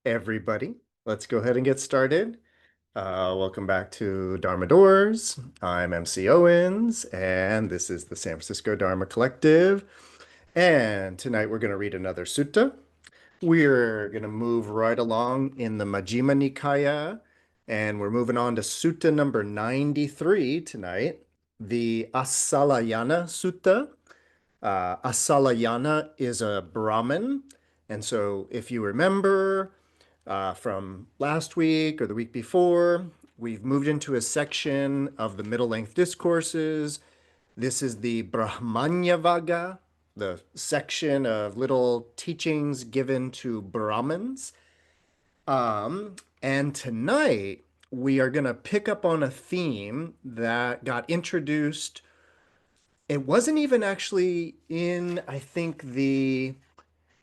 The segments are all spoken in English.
Everybody, let's go ahead and get started. Welcome back to Dharma Doors. I'm MC Owens, and this is the San Francisco Dharma Collective. And tonight we're going to read another sutta. We're going to move right along in the Majjhima Nikāya, and we're moving on to sutta number 93 tonight, the Assalāyana Sutta. Assalāyana is a Brahmin. And so if you remember, from last week or the week before. We've moved into a section of the Middle Length Discourses. This is the Brāhmaṇavagga, the section of little teachings given to Brahmins. And tonight we are going to pick up on a theme that got introduced. It wasn't even actually in, I think,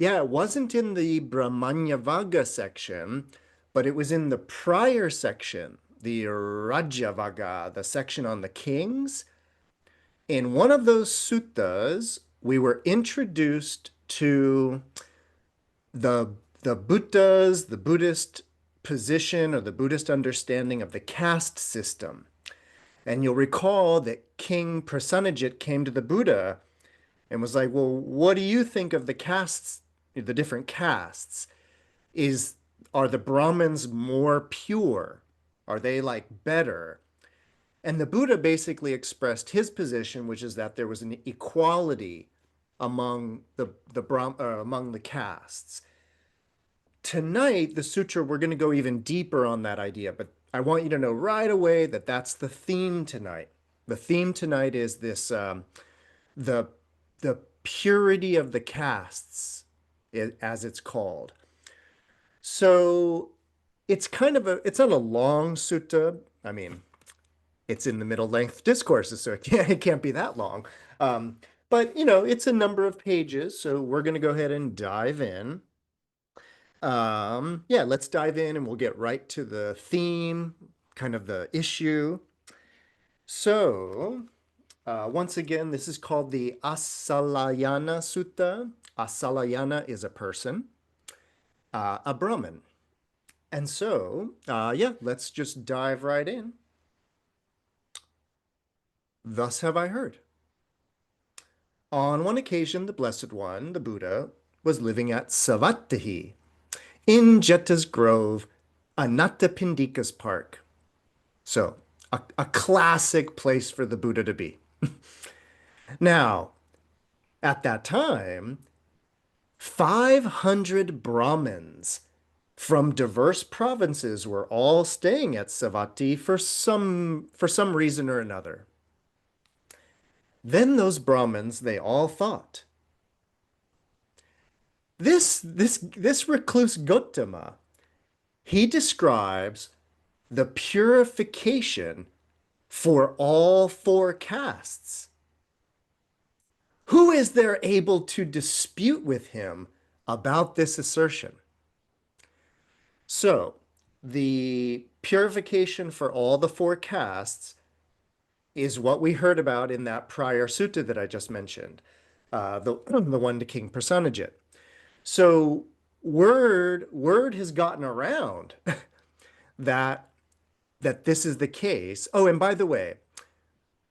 it wasn't in the Brahmaṇavagga section, but it was in the prior section, the Rajavagga, the section on the kings. In one of those suttas, we were introduced to the the Buddhist position or the Buddhist understanding of the caste system. And you'll recall that King Prasanajit came to the Buddha and was like, well, what do you think of the castes, the different castes? Is Are the Brahmins more pure? Are they like better? And the Buddha basically expressed his position, which is that there was an equality among among the castes. Tonight, the sutra, we're going to go even deeper on that idea, but I want you to know right away that that's the theme tonight. The theme tonight is this the the purity of the castes, as it's called. So it's not a long sutta. I mean, it's in the middle length discourses, so it can't be that long. But it's a number of pages, so we're going to go ahead and dive in. Yeah, let's dive in and we'll get right to the theme, kind of the issue. So, once again, this is called the Assalāyana Sutta. Assalāyana is a person, a Brahmin. And so, yeah, let's just dive right in. Thus have I heard. On one occasion, the Blessed One, the Buddha, was living at Savatthi in Jeta's Grove, Anathapindika's Park. So, a classic place for the Buddha to be. Now, at that time, 500 Brahmins from diverse provinces were all staying at Savatthi for some reason or another. Then those Brahmins, they all thought, this recluse Gautama, he describes the purification for all four castes. Who is there able to dispute with him about this assertion? So, the purification for all the four castes is what we heard about in that prior sutta that I just mentioned, the one to King Prasanajit. So, word has gotten around that this is the case. Oh, and by the way,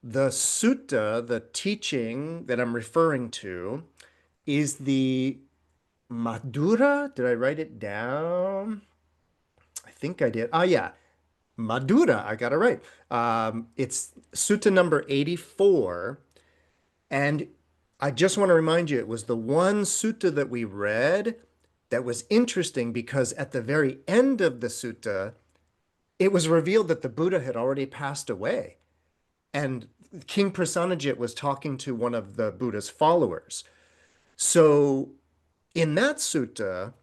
the sutta, the teaching that I'm referring to, is the Madhura. Did I write it down? I think I did. Ah, yeah, Madhura. I got it right. It's sutta number 84. And I just want to remind you, it was the one sutta that we read that was interesting because at the very end of the sutta, it was revealed that the Buddha had already passed away. And King Prasanajit was talking to one of the Buddha's followers. So in that sutta,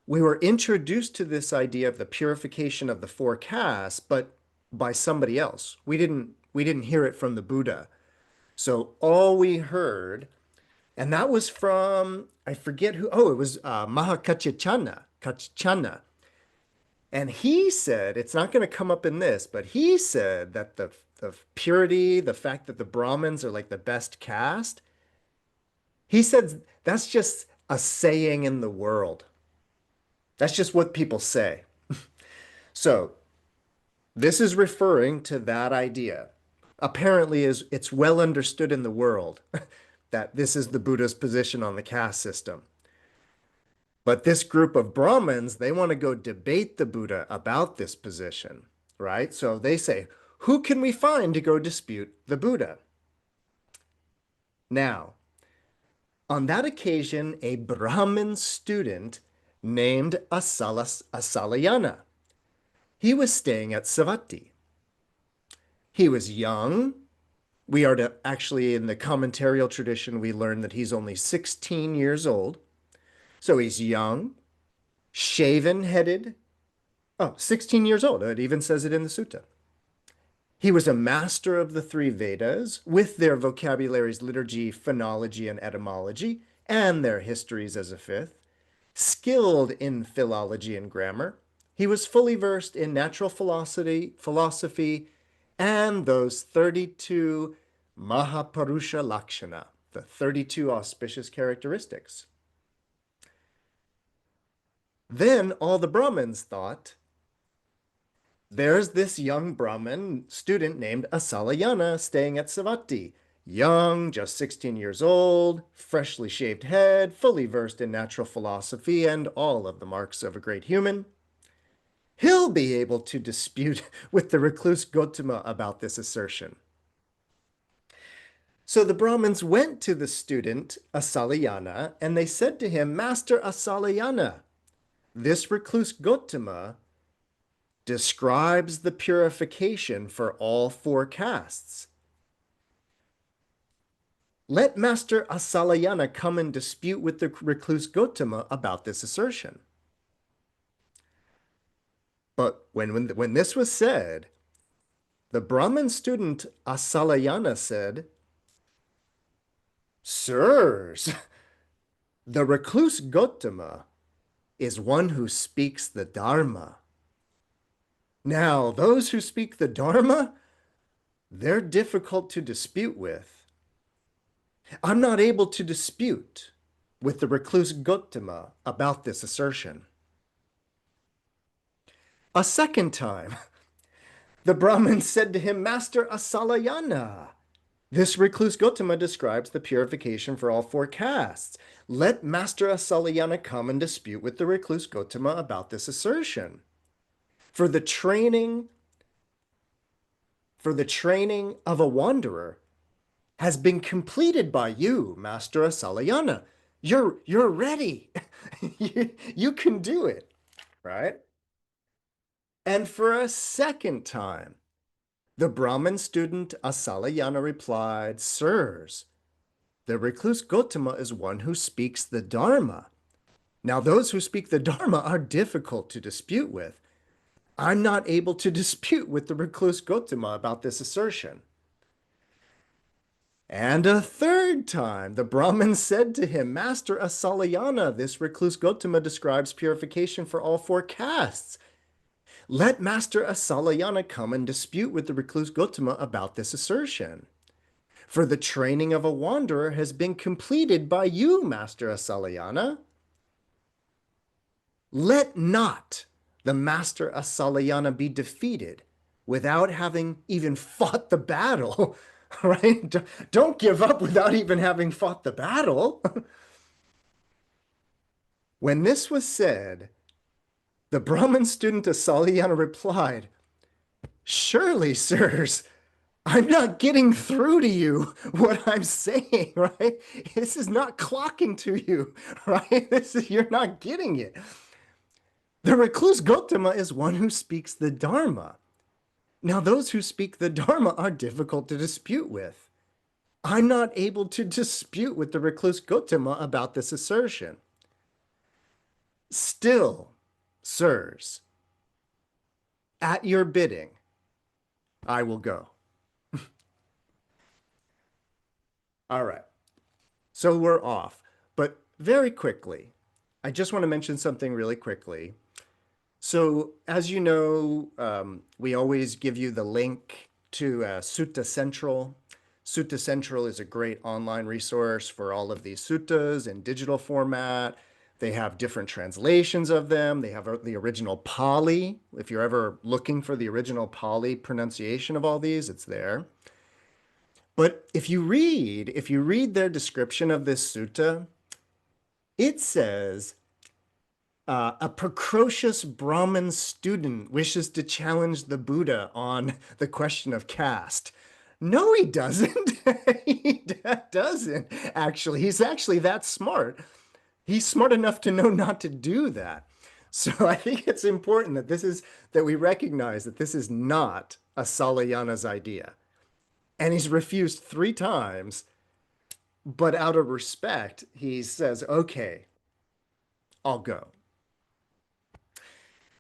we were introduced to this idea of the purification of the four castes, but by somebody else. We didn't hear it from the Buddha. So all we heard, and that was from, I forget who, oh, it was Kachchana. And he said, it's not going to come up in this, but he said that the purity, the fact that the Brahmins are like the best caste, he said that's just a saying in the world. That's just what people say. So this is referring to that idea. Apparently, it's well understood in the world that this is the Buddha's position on the caste system. But this group of Brahmins, they want to go debate the Buddha about this position, right? So they say, who can we find to go dispute the Buddha? Now, on that occasion, a Brahmin student named Assalāyana, he was staying at Savatthi. He was young. We are to actually, in the commentarial tradition, we learn that he's only 16 years old. So he's young, shaven-headed. Oh, 16 years old. It even says it in the sutta. He was a master of the three Vedas with their vocabularies, liturgy, phonology, and etymology, and their histories as a fifth. Skilled in philology and grammar. He was fully versed in natural philosophy, and those 32 Mahapurusha Lakshana, the 32 auspicious characteristics. Then all the Brahmins thought, there's this young Brahmin student named Assalāyana staying at Savatthi. Young, just 16 years old, freshly shaved head, fully versed in natural philosophy and all of the marks of a great human. He'll be able to dispute with the recluse Gotama about this assertion. So the Brahmins went to the student Assalāyana and they said to him, Master Assalāyana, this recluse Gotama describes the purification for all four castes. Let Master Assalāyana come and dispute with the recluse Gotama about this assertion. But when this was said, the Brahmin student Assalāyana said, Sirs, the recluse Gotama is one who speaks the Dharma. Now, those who speak the Dharma, they're difficult to dispute with. I'm not able to dispute with the recluse Gotama about this assertion. A second time, the Brahmin said to him, Master Assalāyana, this recluse Gotama describes the purification for all four castes. Let Master Assalāyana come and dispute with the recluse Gotama about this assertion. For the training of a wanderer has been completed by you, Master Assalāyana. You're ready. you can do it, right? And for a second time, the Brahmin student Assalāyana replied, Sirs, the recluse Gotama is one who speaks the Dharma. Now, those who speak the Dharma are difficult to dispute with. I'm not able to dispute with the recluse Gotama about this assertion. And a third time, the Brahmin said to him, Master Assalāyana, this recluse Gotama describes purification for all four castes. Let Master Assalāyana come and dispute with the recluse Gotama about this assertion. For the training of a wanderer has been completed by you, Master Assalāyana. Let not the Master Assalāyana be defeated without having even fought the battle, right? Don't give up without even having fought the battle. When this was said, the Brahmin student Assalāyana replied, Surely, sirs, I'm not getting through to you what I'm saying, right? This is not clocking to you, right? You're not getting it. The recluse Gotama is one who speaks the Dharma. Now, those who speak the Dharma are difficult to dispute with. I'm not able to dispute with the recluse Gotama about this assertion. Still, sirs, at your bidding, I will go. All right, so we're off. But very quickly, I just want to mention something really quickly. So as you know, we always give you the link to Sutta Central. Sutta Central is a great online resource for all of these suttas in digital format. They have different translations of them. They have the original Pali. If you're ever looking for the original Pali pronunciation of all these, it's there. But if you read their description of this sutta, it says a precocious Brahmin student wishes to challenge the Buddha on the question of caste. No, he doesn't. He doesn't, actually. He's actually that smart. He's smart enough to know not to do that. So I think it's important that we recognize that this is not Assalāyana's idea. And he's refused 3 times, but out of respect, he says, okay, I'll go.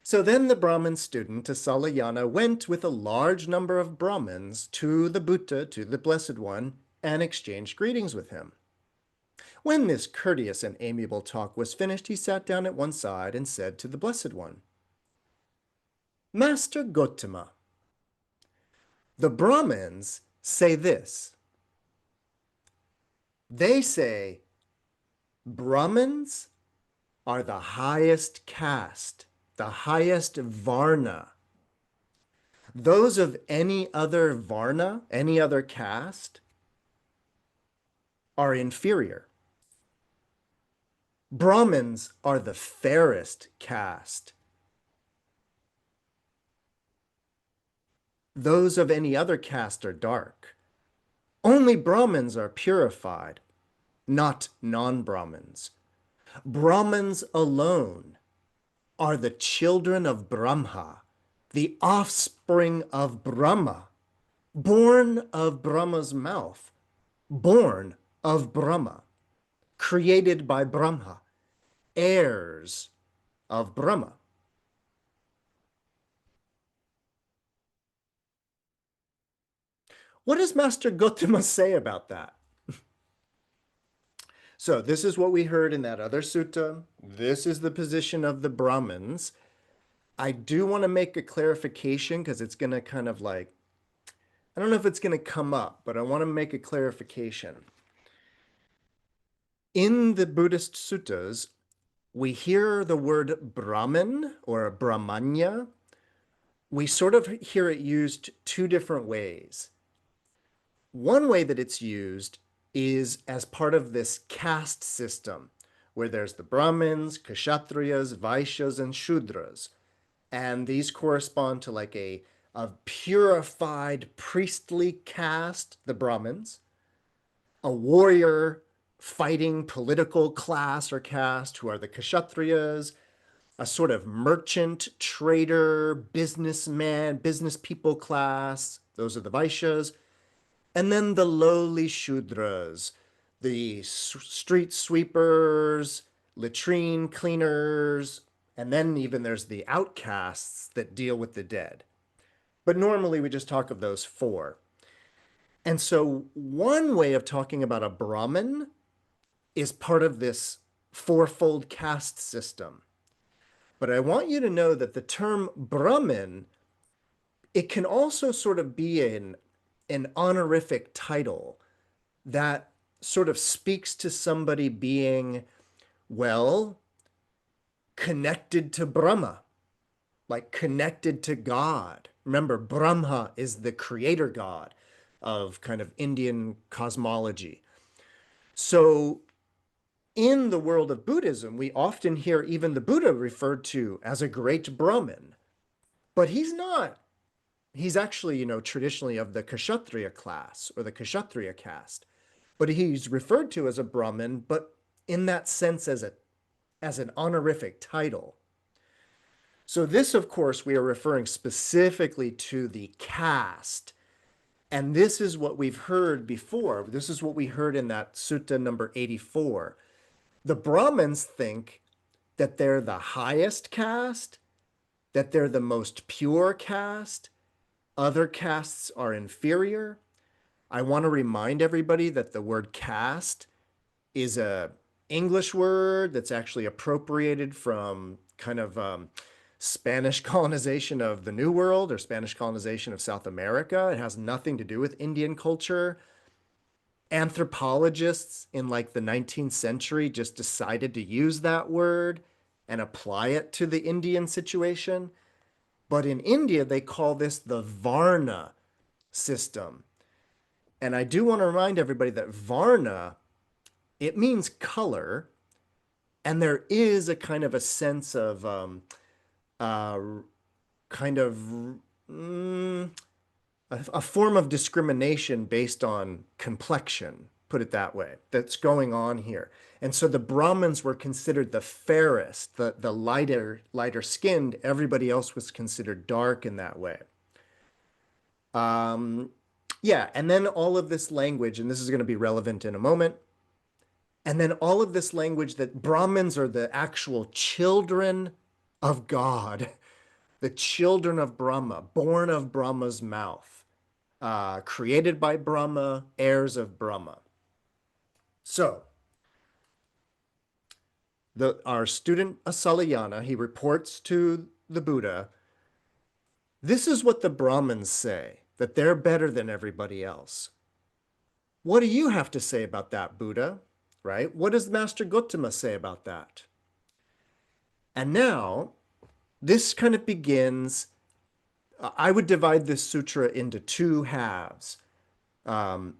So then the Brahmin student, Assalāyana, went with a large number of Brahmins to the Buddha, to the Blessed One, and exchanged greetings with him. When this courteous and amiable talk was finished, he sat down at one side and said to the Blessed One, Master Gotama, the Brahmins say this. They say Brahmins are the highest caste, the highest varna. Those of any other varna, any other caste, are inferior. Brahmins are the fairest caste. Those of any other caste are dark. Only Brahmins are purified, not non-Brahmins. Brahmins alone are the children of Brahma, the offspring of Brahma, born of Brahma's mouth, born of Brahma, created by Brahma, heirs of Brahma. What does Master Gotama say about that? So this is what we heard in that other sutta. This is the position of the Brahmins. I do want to make a clarification because it's going to kind of like, I don't know if it's going to come up, but I want to make a clarification. In the Buddhist suttas, we hear the word Brahmin or Brahmanya. We sort of hear it used 2 different ways. One way that it's used is as part of this caste system, where there's the Brahmins, Kshatriyas, Vaishyas, and Shudras. And these correspond to like a purified priestly caste, the Brahmins, a warrior fighting political class or caste, who are the Kshatriyas, a sort of merchant, trader, businessman, business people class, those are the Vaishyas, and then the lowly Shudras, the street sweepers, latrine cleaners, and then even there's the outcasts that deal with the dead. But normally we just talk of those 4. And so one way of talking about a Brahmin is part of this 4-fold caste system. But I want you to know that the term Brahmin, it can also sort of be an honorific title that sort of speaks to somebody being, well, connected to Brahma, like connected to God. Remember, Brahma is the creator god of kind of Indian cosmology. So in the world of Buddhism, we often hear even the Buddha referred to as a great Brahmin, but he's not. He's actually, traditionally of the Kshatriya class or the Kshatriya caste, but he's referred to as a Brahmin, but in that sense as an honorific title. So this, of course, we are referring specifically to the caste. And this is what we've heard before. This is what we heard in that sutta number 84. The Brahmins think that they're the highest caste, that they're the most pure caste. Other castes are inferior. I want to remind everybody that the word caste is a English word that's actually appropriated from kind of Spanish colonization of the New World or Spanish colonization of South America. It has nothing to do with Indian culture. Anthropologists in like the 19th century just decided to use that word and apply it to the Indian situation. But in India, they call this the Varna system. And I do want to remind everybody that Varna, it means color, and there is a kind of a sense of uh, kind of mm, a form of discrimination based on complexion, put it that way, that's going on here. And so the Brahmins were considered the fairest, the lighter skinned. Everybody else was considered dark in that way. Um, yeah, and then all of this language, and this is going to be relevant in a moment. And then all of this language that Brahmins are the actual children of God, the children of Brahma, born of Brahma's mouth, created by Brahma, heirs of Brahma. So, our student Assalāyana, he reports to the Buddha, this is what the Brahmins say, that they're better than everybody else. What do you have to say about that, Buddha? Right? What does Master Gautama say about that? And now, this kind of begins, I would divide this sutra into two halves. Um,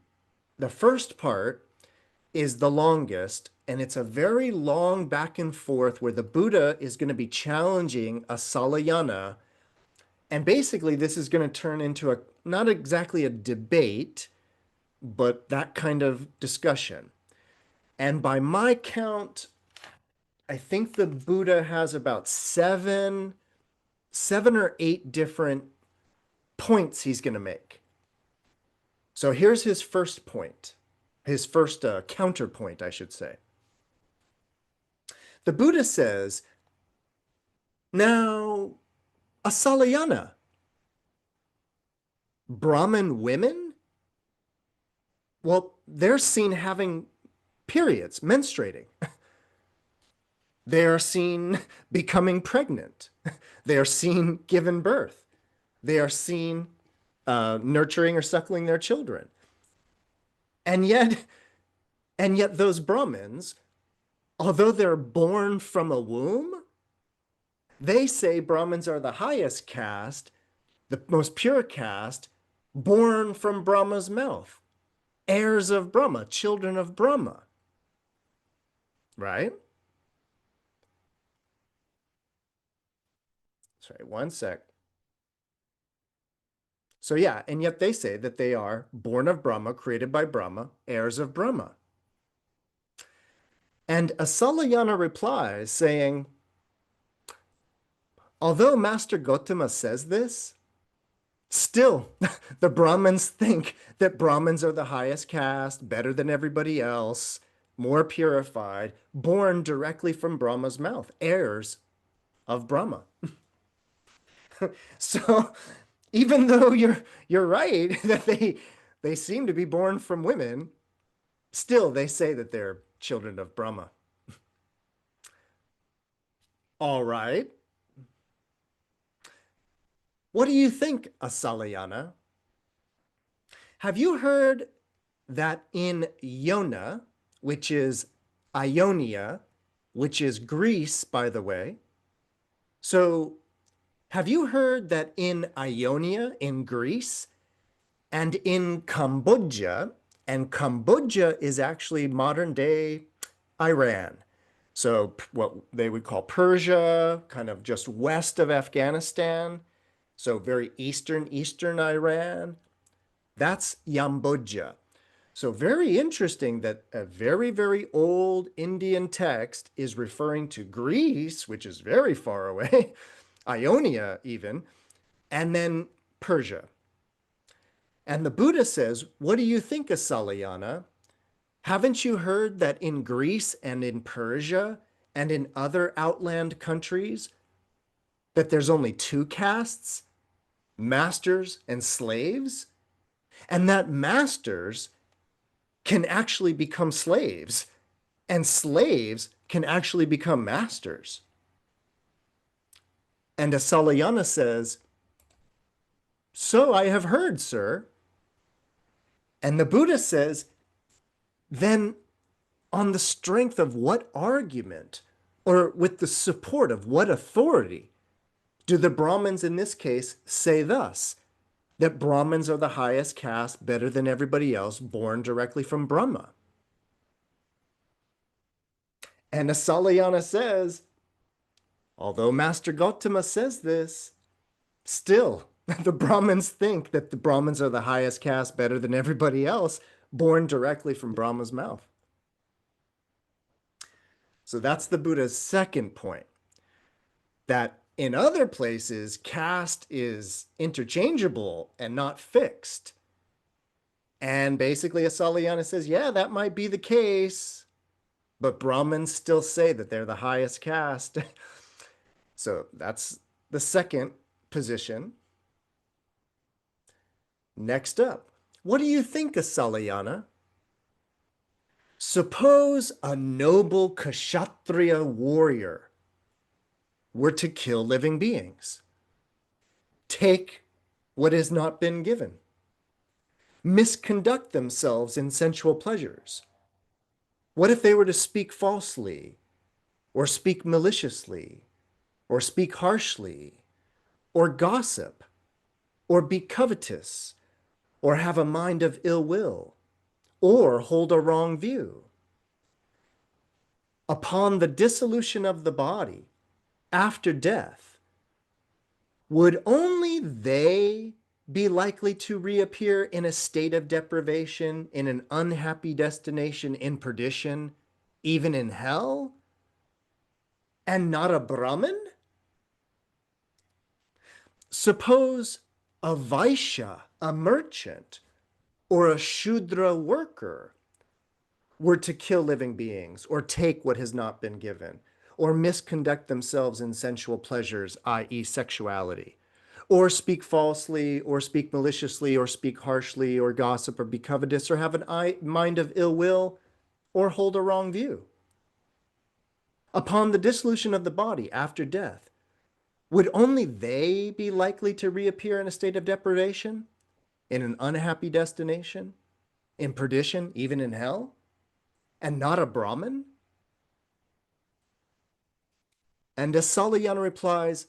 the first part is the longest, and it's a very long back and forth where the Buddha is going to be challenging Assalāyana. And basically, this is going to turn into not exactly a debate, but that kind of discussion. And by my count, I think the Buddha has about seven or eight different points he's going to make. So here's his first point, his first counterpoint, I should say. The Buddha says, now, Assalāyana, Brahmin women, well, they're seen having periods, menstruating. They are seen becoming pregnant. They are seen giving birth. They are seen nurturing or suckling their children. And yet those Brahmins, although they're born from a womb, they say Brahmins are the highest caste, the most pure caste, born from Brahma's mouth, heirs of Brahma, children of Brahma. Right? Sorry, one sec. So yeah, and yet they say that they are born of Brahma, created by Brahma, heirs of Brahma. And Assalāyana replies saying, although Master Gautama says this, still the Brahmins think that Brahmins are the highest caste, better than everybody else, more purified, born directly from Brahma's mouth, heirs of Brahma. So even though you're right that they seem to be born from women, still they say that they're children of Brahma. All right. What do you think, Assalāyana? Have you heard that in Iona, which is Ionia, which is Greece, by the way? So have you heard that in Ionia, in Greece, and in Cambodia, and Cambodia is actually modern day Iran. So what they would call Persia, kind of just west of Afghanistan. So very eastern Iran. That's Yamboja. So very interesting that a very, very old Indian text is referring to Greece, which is very far away, Ionia even, and then Persia. And the Buddha says, what do you think, Assalāyana? Haven't you heard that in Greece and in Persia and in other outland countries that there's only two castes, masters and slaves? And that masters can actually become slaves and slaves can actually become masters. And Assalāyana says, so I have heard, sir. And the Buddha says, then on the strength of what argument or with the support of what authority do the Brahmins in this case say thus, that Brahmins are the highest caste, better than everybody else, born directly from Brahma? And Assalāyana says, although Master Gautama says this, still the Brahmins think that the Brahmins are the highest caste, better than everybody else, born directly from Brahma's mouth. So that's the Buddha's second point, that in other places, caste is interchangeable and not fixed. And basically, Assalāyana says, yeah, that might be the case, but Brahmins still say that they're the highest caste. So that's the second position. Next up, what do you think, Assalāyana? Suppose a noble Kshatriya warrior were to kill living beings, take what has not been given, misconduct themselves in sensual pleasures. What if they were to speak falsely, or speak maliciously, or speak harshly, or gossip, or be covetous, or have a mind of ill will, or hold a wrong view? Upon the dissolution of the body, after death, would only they be likely to reappear in a state of deprivation, in an unhappy destination, in perdition, even in hell, and not a Brahmin? Suppose a Vaishya, a merchant, or a Shudra worker were to kill living beings, or take what has not been given, or misconduct themselves in sensual pleasures, i.e. sexuality, or speak falsely, or speak maliciously, or speak harshly, or gossip, or be covetous, or have a mind of ill will, or hold a wrong view. Upon the dissolution of the body after death, would only they be likely to reappear in a state of deprivation, in an unhappy destination, in perdition, even in hell, and not a Brahmin? And Assalāyana replies,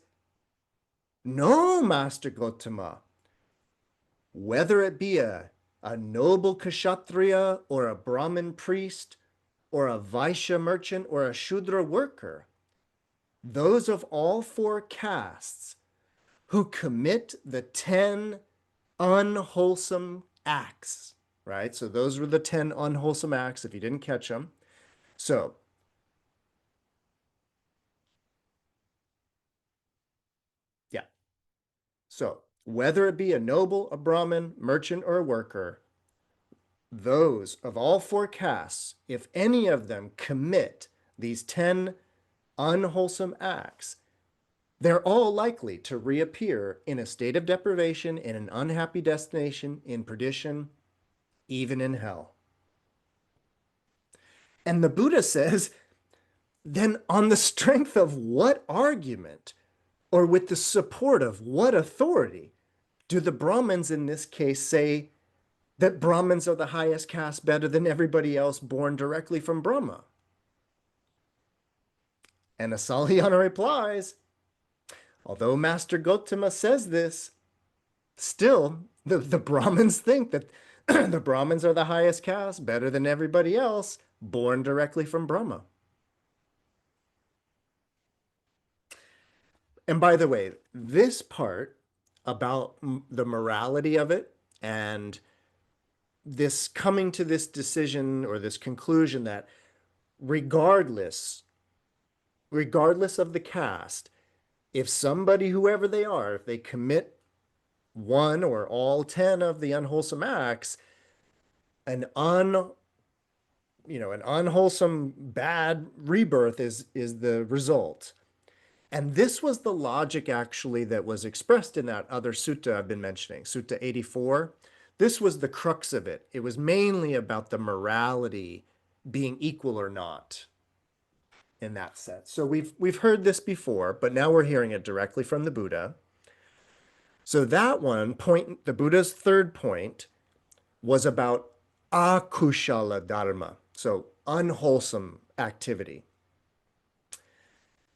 no, Master Gautama. Whether it be a noble Kshatriya, or a Brahmin priest, or a Vaishya merchant, or a Shudra worker, those of all four castes who commit the 10 unwholesome acts, right? So those were the 10 unwholesome acts, if you didn't catch them. So yeah. So whether it be a noble, a Brahmin, merchant, or a worker, those of all four castes, if any of them commit these 10 unwholesome acts, they're all likely to reappear in a state of deprivation, in an unhappy destination, in perdition, even in hell. And the Buddha says, then on the strength of what argument, or with the support of what authority, do the Brahmins in this case say that Brahmins are the highest caste, better than everybody else, born directly from Brahma? And Assalāyana replies, although Master Gautama says this, still the Brahmins think that the Brahmins are the highest caste, better than everybody else, born directly from Brahma. And by the way, this part about the morality of it, and this coming to this decision or this conclusion that regardless of the caste, if somebody, whoever they are, if they commit one or all 10 of the unwholesome acts, an unwholesome bad rebirth is the result. And this was the logic actually that was expressed in that other sutta I've been mentioning, Sutta 84. This was the crux of it. It was mainly about the morality being equal or not in that sense. So we've heard this before, but now we're hearing it directly from the Buddha. So that one point, the Buddha's third point, was about akushala dharma, so unwholesome activity.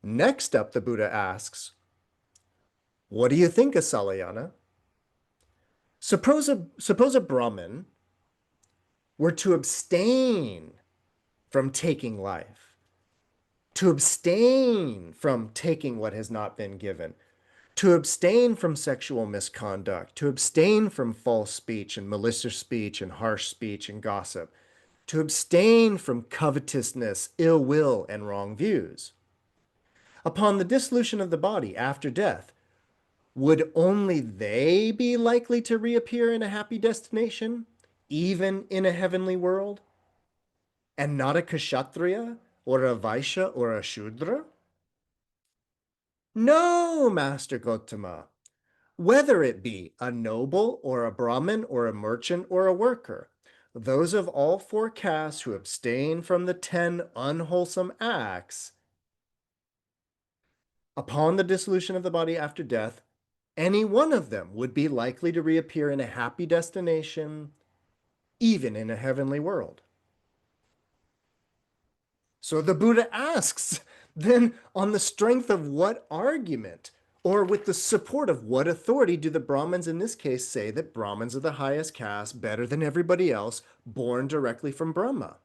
Next up, the Buddha asks, what do you think, Assalāyana? Suppose a Brahmin were to abstain from taking life, to abstain from taking what has not been given, to abstain from sexual misconduct, to abstain from false speech and malicious speech and harsh speech and gossip, to abstain from covetousness, ill will, and wrong views. Upon the dissolution of the body after death, would only they be likely to reappear in a happy destination, even in a heavenly world, and not a kshatriya or a vaishya or a shudra? No, Master Gotama. Whether it be a noble or a Brahmin or a merchant or a worker, those of all four castes who abstain from the 10 unwholesome acts, upon the dissolution of the body after death, any one of them would be likely to reappear in a happy destination, even in a heavenly world. So the Buddha asks, then on the strength of what argument, or with the support of what authority do the Brahmins in this case say that Brahmins are the highest caste, better than everybody else, born directly from Brahma?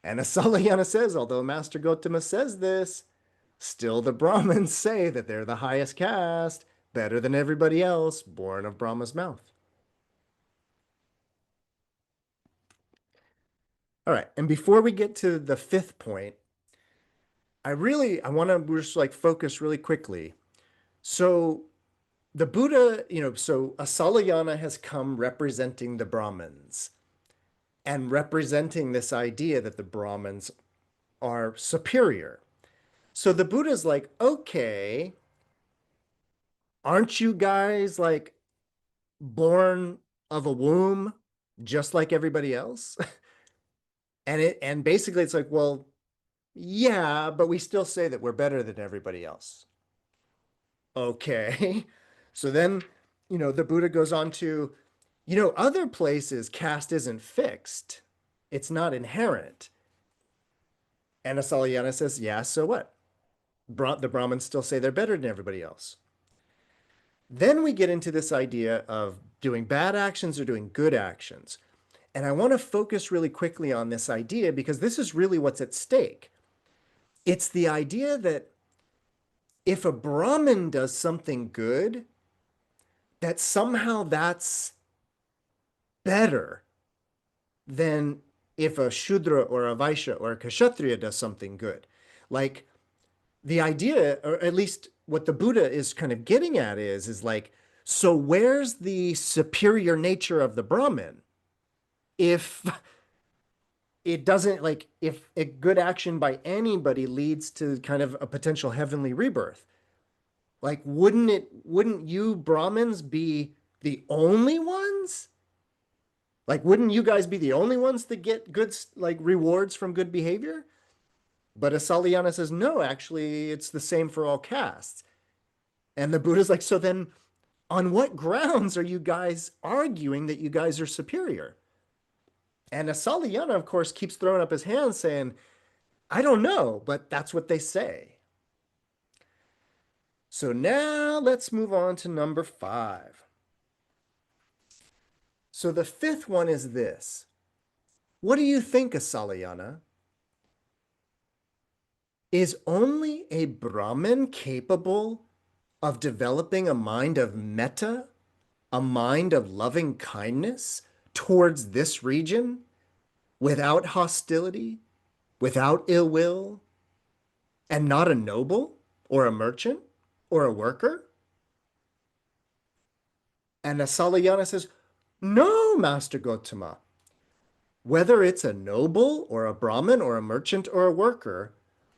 And Assalāyana says, although Master Gotama says this, still the Brahmins say that they're the highest caste, better than everybody else, born of Brahma's mouth. All right, and before we get to the fifth point, I want to just like focus really quickly. So the Buddha, so Assalāyana has come representing the Brahmins and representing this idea that the Brahmins are superior. So the Buddha's like, okay, aren't you guys like born of a womb just like everybody else? And basically it's like, well, yeah, but we still say that we're better than everybody else. Okay. So then, the Buddha goes on to, other places caste isn't fixed. It's not inherent. And Assalāyana says, yeah, so what? The Brahmins still say they're better than everybody else. Then we get into this idea of doing bad actions or doing good actions. And I want to focus really quickly on this idea because this is really what's at stake. It's the idea that if a Brahmin does something good, that somehow that's better than if a Shudra or a Vaishya or a Kshatriya does something good. Like the idea, or at least what the Buddha is kind of getting at is like, so where's the superior nature of the Brahmin? If it doesn't, like, if a good action by anybody leads to kind of a potential heavenly rebirth, like, wouldn't you Brahmins be the only ones? Like, wouldn't you guys be the only ones that get good, like, rewards from good behavior? But Assalāyana says, no, actually, it's the same for all castes. And the Buddha's like, so then on what grounds are you guys arguing that you guys are superior? And Assalāyana, of course, keeps throwing up his hands saying, I don't know, but that's what they say. So now let's move on to number 5. So the fifth one is this. What do you think, Assalāyana? Is only a Brahmin capable of developing a mind of metta, a mind of loving kindness towards this region without hostility, without ill will, and not a noble or a merchant or a worker? And Assalāyana says, no, Master Gotama. Whether it's a noble or a Brahmin or a merchant or a worker,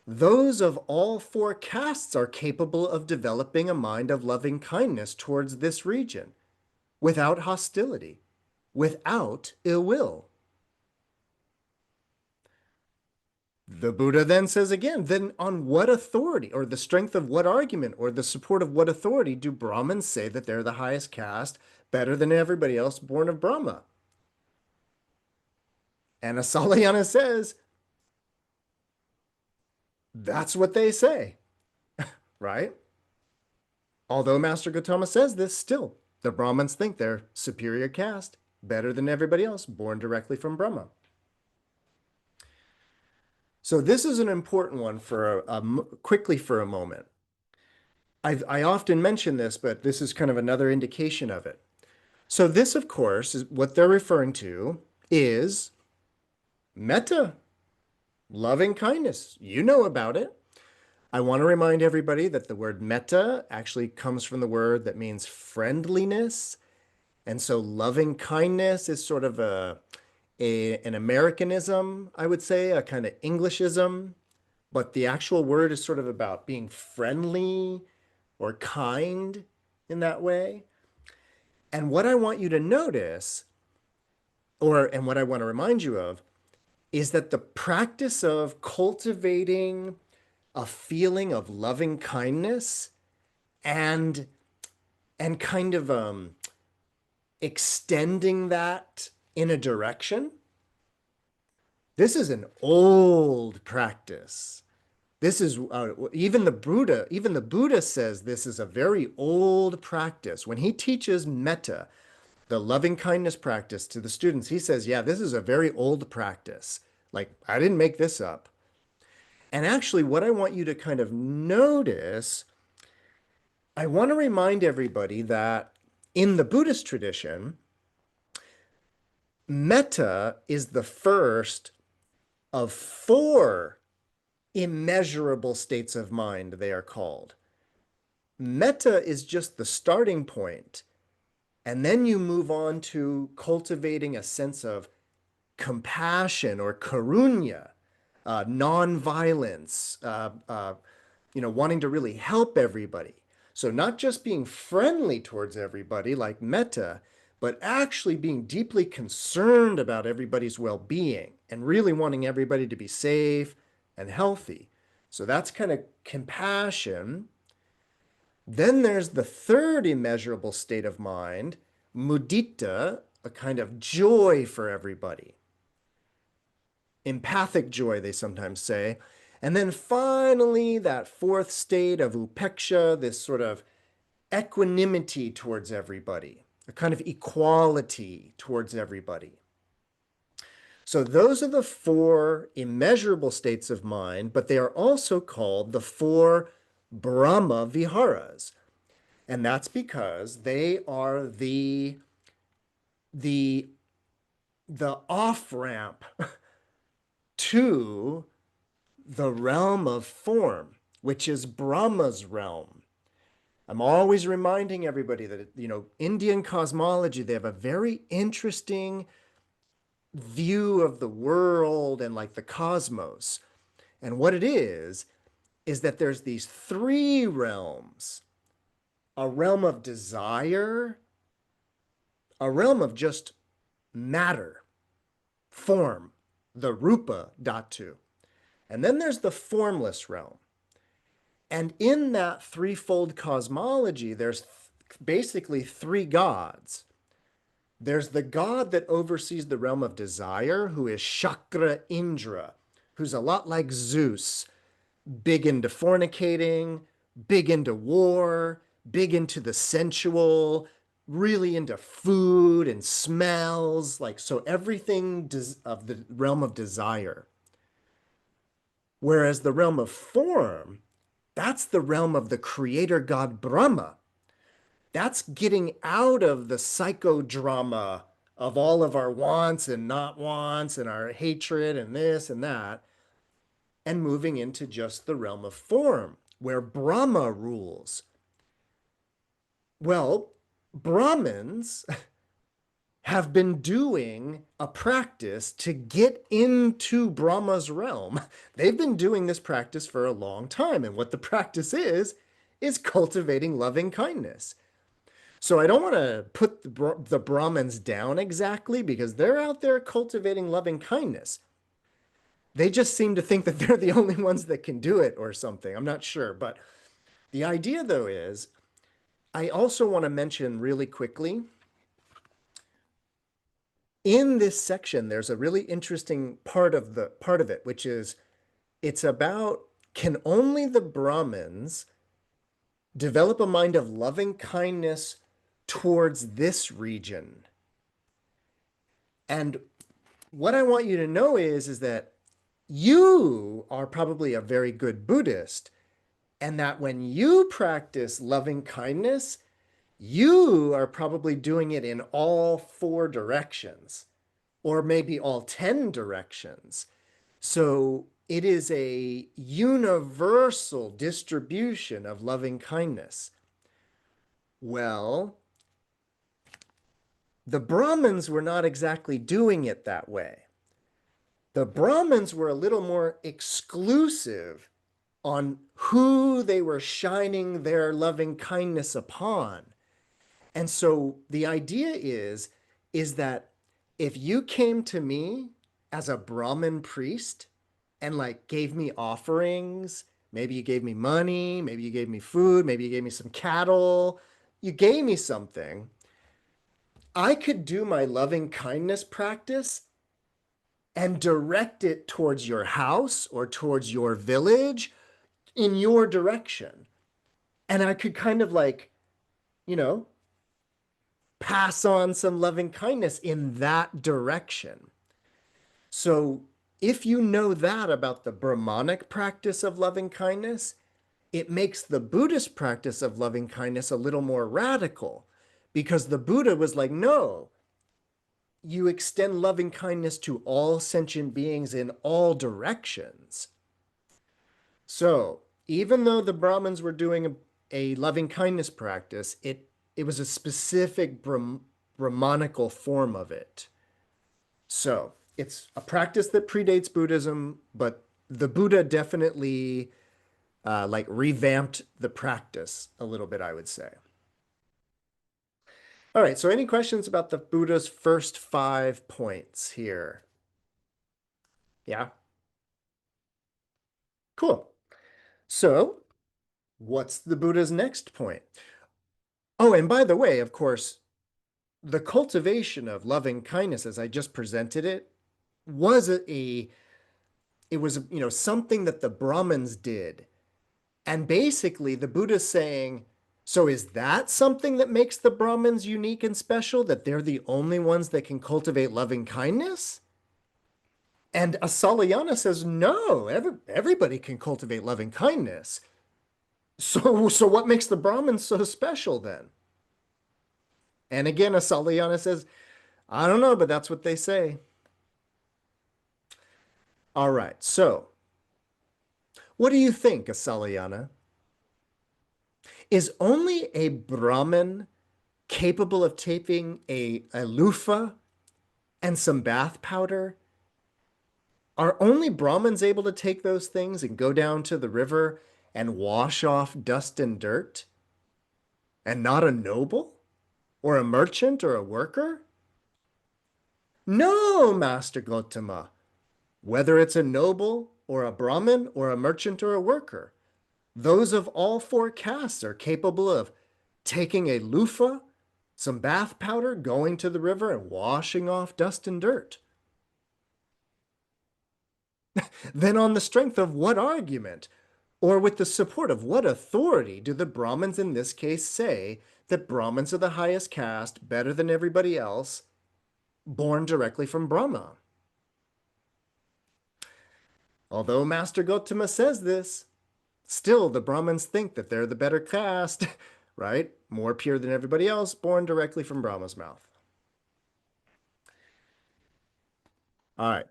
those of all 4 castes are capable of developing a mind of loving kindness towards this region, without hostility, without ill will. The Buddha then says again, then on what authority, or the strength of what argument, or the support of what authority do Brahmins say that they're the highest caste, better than everybody else born of Brahma? And Assalāyana says, that's what they say, right? Although Master Gautama says this, still, the Brahmins think they're superior caste, better than everybody else, born directly from Brahma. So this is an important one for quickly for a moment. I often mention this, but this is kind of another indication of it. So this, of course, is what they're referring to is metta, loving kindness. You know about it. I want to remind everybody that the word metta actually comes from the word that means friendliness. And so loving kindness is sort of an Americanism, I would say, a kind of Englishism. But the actual word is sort of about being friendly or kind in that way. And what I want you to notice, and what I want to remind you of, is that the practice of cultivating a feeling of loving kindness and kind of extending that in a direction, this is an old practice. This is even the Buddha says this is a very old practice. When he teaches metta, the loving kindness practice to the students, he says, yeah, this is a very old practice. Like, I didn't make this up. And actually, what I want you to kind of notice, I want to remind everybody that in the Buddhist tradition, metta is the first of four immeasurable states of mind, they are called. Metta is just the starting point, and then you move on to cultivating a sense of compassion or karunya, non-violence, wanting to really help everybody. So not just being friendly towards everybody like metta, but actually being deeply concerned about everybody's well-being and really wanting everybody to be safe and healthy. So that's kind of compassion. Then there's the third immeasurable state of mind, mudita, a kind of joy for everybody. Empathic joy, they sometimes say. And then finally, that fourth state of upeksha, this sort of equanimity towards everybody, a kind of equality towards everybody. So those are the four immeasurable states of mind, but they are also called the four Brahma Viharas. And that's because they are the off-ramp to the realm of form, which is Brahma's realm. I'm always reminding everybody that, Indian cosmology, they have a very interesting view of the world and like the cosmos. And what it is that there's these three realms: a realm of desire, a realm of just matter, form, the rupa dhatu. And then there's the formless realm. And in that threefold cosmology, there's basically three gods. There's the god that oversees the realm of desire, who is Shakra Indra, who's a lot like Zeus, big into fornicating, big into war, big into the sensual, really into food and smells, like so everything of the realm of desire. Whereas the realm of form, that's the realm of the creator god Brahma. That's getting out of the psychodrama of all of our wants and not wants and our hatred and this and that, and moving into just the realm of form, where Brahma rules. Well, Brahmins have been doing a practice to get into Brahma's realm. They've been doing this practice for a long time, and what the practice is cultivating loving kindness. So I don't want to put the Brahmins down exactly, because they're out there cultivating loving kindness. They just seem to think that they're the only ones that can do it or something. I'm not sure. But the idea, though, is I also want to mention really quickly in this section, there's a really interesting part of it, which is it's about, can only the Brahmins develop a mind of loving kindness towards this region? And what I want you to know is that you are probably a very good Buddhist, and that when you practice loving kindness, you are probably doing it in all four directions, or maybe all 10 directions. So it is a universal distribution of loving kindness. Well, the Brahmins were not exactly doing it that way. The Brahmins were a little more exclusive on who they were shining their loving kindness upon. And so the idea is that if you came to me as a Brahmin priest and like gave me offerings, maybe you gave me money, maybe you gave me food, maybe you gave me some cattle, you gave me something, I could do my loving kindness practice and direct it towards your house or towards your village in your direction. And I could kind of like, you know, pass on some loving kindness in that direction. So if you know that about the Brahmanic practice of loving kindness, it makes the Buddhist practice of loving kindness a little more radical, because the Buddha was like, no, you extend loving kindness to all sentient beings in all directions. So even though the Brahmins were doing a loving kindness practice, it was a specific Brahmanical form of it. So it's a practice that predates Buddhism, but the Buddha definitely like revamped the practice a little bit, I would say. All right, so any questions about the Buddha's first 5 points here? Yeah, cool. So what's the Buddha's next point? Oh, and by the way, of course, the cultivation of loving kindness, as I just presented it, was it was, you know, something that the Brahmins did. And basically, the Buddha's saying, so is that something that makes the Brahmins unique and special, that they're the only ones that can cultivate loving kindness? And Assalāyana says, no, everybody can cultivate loving kindness. So what makes the Brahmins so special then? And again, Assalāyana says, I don't know, but that's what they say. All right, so what do you think, Assalāyana? Is only a Brahmin capable of taking a loofah and some bath powder? Are only Brahmins able to take those things and go down to the river and wash off dust and dirt? And not a noble? Or a merchant or a worker? No, Master Gotama. Whether it's a noble or a Brahmin or a merchant or a worker, those of all four castes are capable of taking a loofah, some bath powder, going to the river and washing off dust and dirt. Then on the strength of what argument, or with the support of what authority, do the Brahmins in this case say that Brahmins are the highest caste, better than everybody else, born directly from Brahma? Although Master Gotama says this, still the Brahmins think that they're the better caste, right? More pure than everybody else, born directly from Brahma's mouth. All right.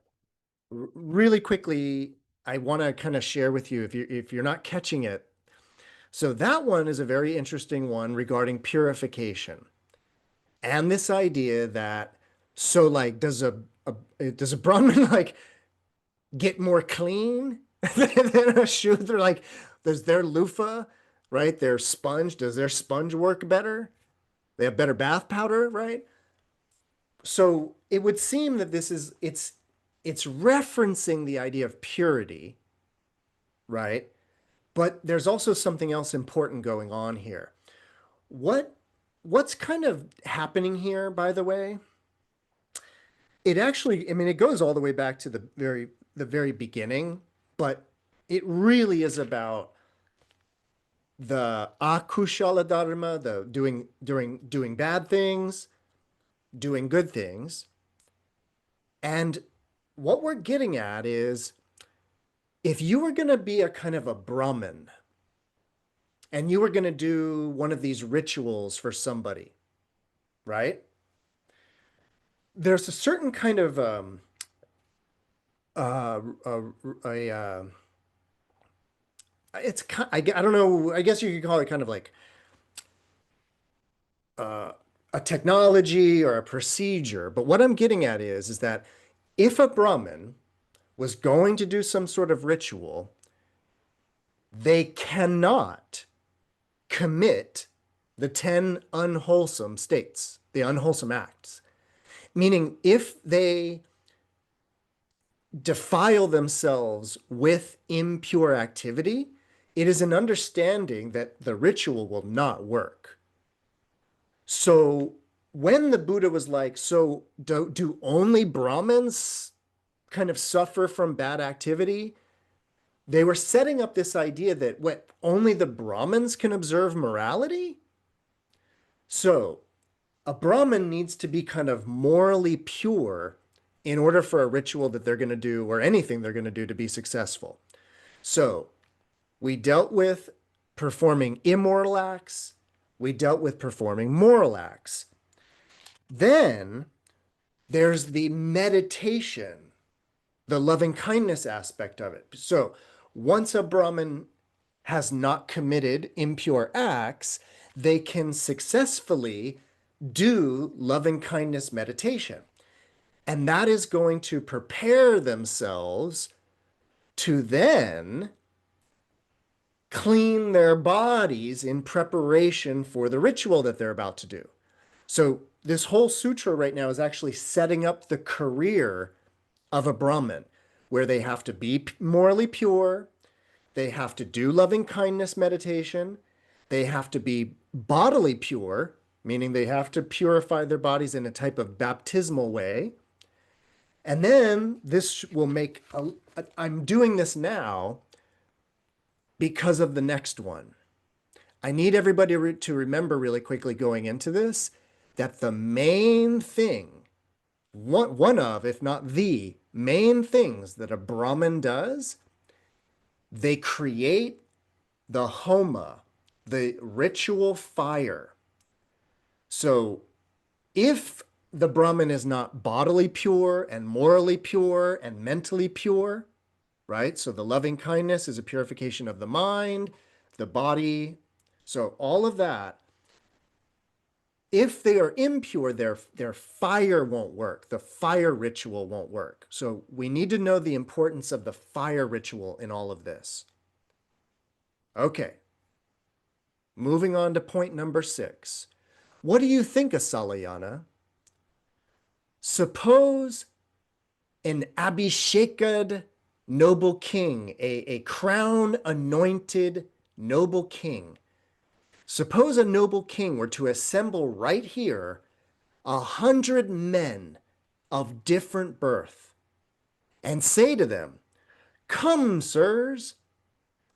Really quickly, I want to kind of share with you, if you're not catching it. So that one is a very interesting one regarding purification. And this idea that, so like, does a Brahmin like get more clean than a Shudra? Like, does their loofah, right? Their sponge, does their sponge work better? They have better bath powder, right? So it would seem that it's referencing the idea of purity, right? But there's also something else important going on here. What's kind of happening here, by the way, It actually, I mean, it goes all the way back to the very beginning, but it really is about the akushala dharma, the doing bad things, doing good things. And what we're getting at is if you were going to be a kind of a Brahmin and you were going to do one of these rituals for somebody, right? There's a certain kind of uh, a, it's I don't know. I guess you could call it kind of like uh, a technology or a procedure. But what I'm getting at is that if a Brahmin was going to do some sort of ritual, they cannot commit the 10 unwholesome states, the unwholesome acts. Meaning, if they defile themselves with impure activity, it is an understanding that the ritual will not work. So when the Buddha was like, so do only Brahmins kind of suffer from bad activity? They were setting up this idea that what only the Brahmins can observe morality? So a Brahmin needs to be kind of morally pure in order for a ritual that they're going to do or anything they're going to do to be successful. So we dealt with performing immoral acts. We dealt with performing moral acts. Then there's the meditation, the loving kindness aspect of it. So once a Brahmin has not committed impure acts, they can successfully do loving kindness meditation. And that is going to prepare themselves to then clean their bodies in preparation for the ritual that they're about to do. So this whole sutra right now is actually setting up the career of a Brahmin, where they have to be morally pure, they have to do loving kindness meditation, they have to be bodily pure, meaning they have to purify their bodies in a type of baptismal way. And then this will make, I'm doing this now because of the next one. I need everybody to remember really quickly going into this that the main thing, one of, if not the main things that a Brahmin does, they create the homa, the ritual fire. So if the Brahmin is not bodily pure and morally pure and mentally pure, right? So the loving kindness is a purification of the mind, the body. So all of that, if they are impure, their fire won't work. The fire ritual won't work. So we need to know the importance of the fire ritual in all of this. Okay, moving on to point number 6. What do you think, Assalāyana? Suppose an abhishekad noble king, a crown anointed noble king. Suppose a noble king were to assemble right here 100 men of different birth and say to them, "Come, sirs,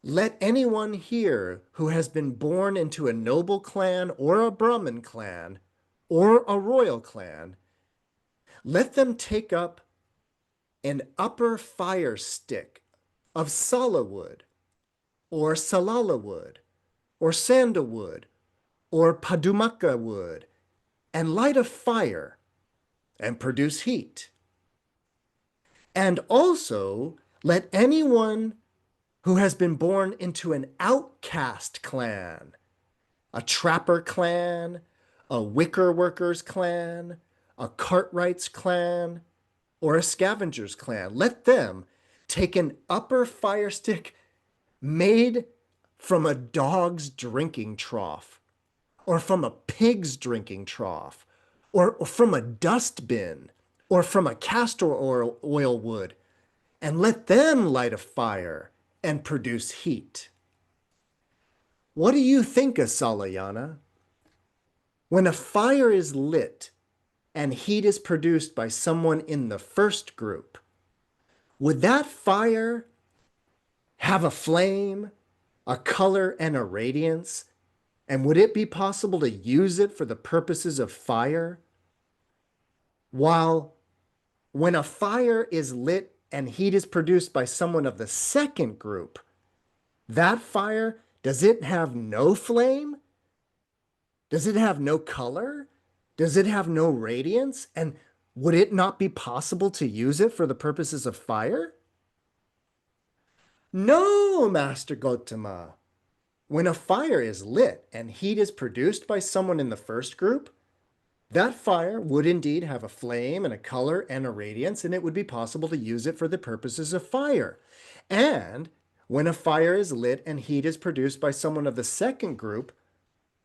let anyone here who has been born into a noble clan or a Brahmin clan or a royal clan, let them take up an upper fire stick of sala wood or salala wood or sandalwood or padumaka wood and light a fire and produce heat. And also let anyone who has been born into an outcast clan, a trapper clan, a wicker workers clan, a cartwrights clan, or a scavenger's clan, let them take an upper fire stick made from a dog's drinking trough, or from a pig's drinking trough, or from a dustbin, or from a castor oil wood, and let them light a fire and produce heat. What do you think, Assalāyana? When a fire is lit and heat is produced by someone in the first group, would that fire have a flame, a color, and a radiance? And would it be possible to use it for the purposes of fire? While when a fire is lit and heat is produced by someone of the second group, that fire, does it have no flame? Does it have no color? Does it have no radiance? And would it not be possible to use it for the purposes of fire? No, Master Gotama. When a fire is lit and heat is produced by someone in the first group, that fire would indeed have a flame and a color and a radiance, and it would be possible to use it for the purposes of fire. And when a fire is lit and heat is produced by someone of the second group,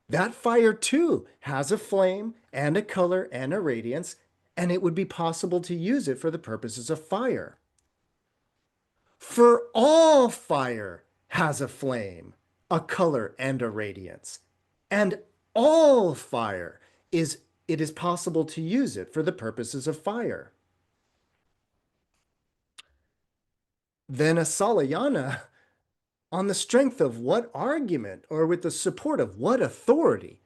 that fire too has a flame and a color and a radiance, and it would be possible to use it for the purposes of fire. For all fire has a flame, a color, and a radiance, and all fire it is possible to use it for the purposes of fire. Then Assalāyana, on the strength of what argument or with the support of what authority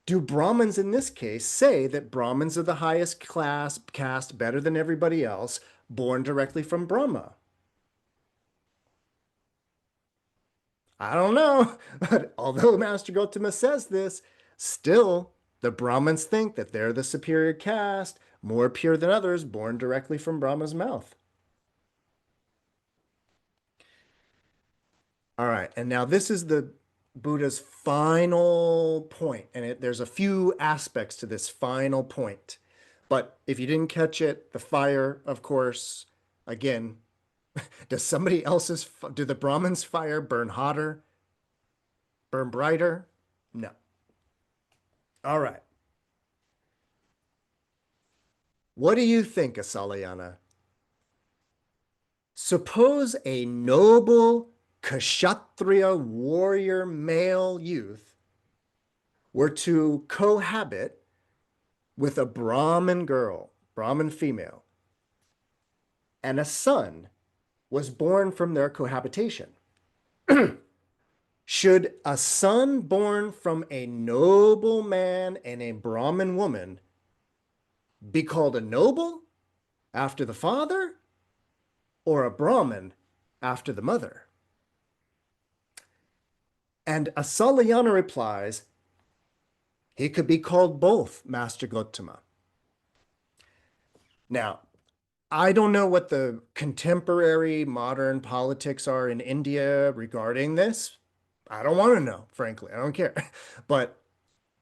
do Brahmins in this case say that Brahmins are the highest class, caste, better than everybody else, born directly from Brahma? I don't know, but although Master Gotama says this, still the Brahmins think that they're the superior caste, more pure than others, born directly from Brahma's mouth. All right, and now this is the Buddha's final point, and there's a few aspects to this final point. But if you didn't catch it, the fire, of course, again, do the Brahmins' fire burn hotter, burn brighter? No. All right. What do you think, Assalāyana? Suppose a noble Kshatriya warrior male youth were to cohabit with a Brahmin girl, Brahmin female, and a son was born from their cohabitation. Should a son born from a noble man and a Brahmin woman be called a noble after the father or a Brahmin after the mother? And Assalāyana replies, he could be called both, Master Gotama. Now, I don't know what the contemporary modern politics are in India regarding this. I don't want to know, frankly. I don't care. But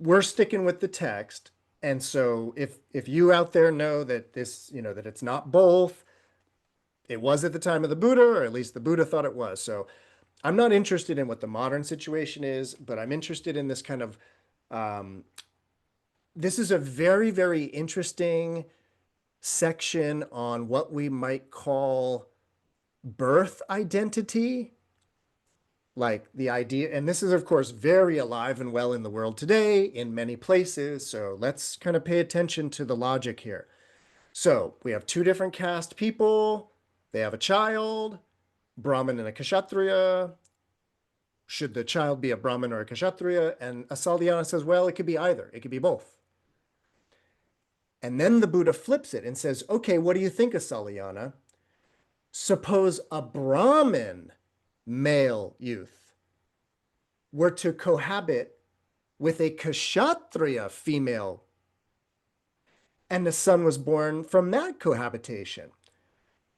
we're sticking with the text. And so if you out there know that this, that it's not both, it was at the time of the Buddha, or at least the Buddha thought it was. So I'm not interested in what the modern situation is, but I'm interested in this kind of, this is a very, very interesting section on what we might call birth identity. Like the idea, and this is, of course, very alive and well in the world today in many places. So let's kind of pay attention to the logic here. So we have two different caste people. They have a child, Brahmin and a Kshatriya. Should the child be a Brahmin or a Kshatriya? And Assalāyana says, well, it could be either. It could be both. And then the Buddha flips it and says, okay, what do you think, Assalāyana? Suppose a Brahmin male youth were to cohabit with a Kshatriya female, and the son was born from that cohabitation.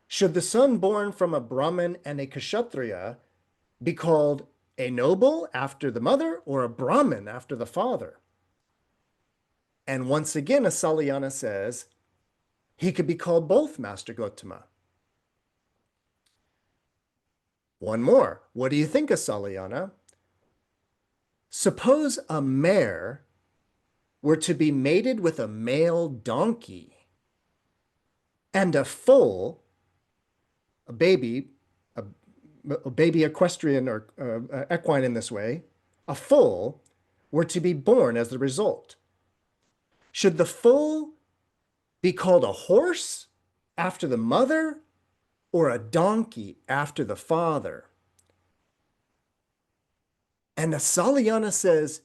Should the son born from a Brahmin and a Kshatriya be called a noble after the mother or a Brahmin after the father? And once again, Assalāyana says, he could be called both, Master Gotama. One more. What do you think, Assalāyana? Suppose a mare were to be mated with a male donkey, and a foal, a baby equestrian or equine in this way, a foal were to be born as the result. Should the foal be called a horse after the mother or a donkey after the father? And Assalāyana says,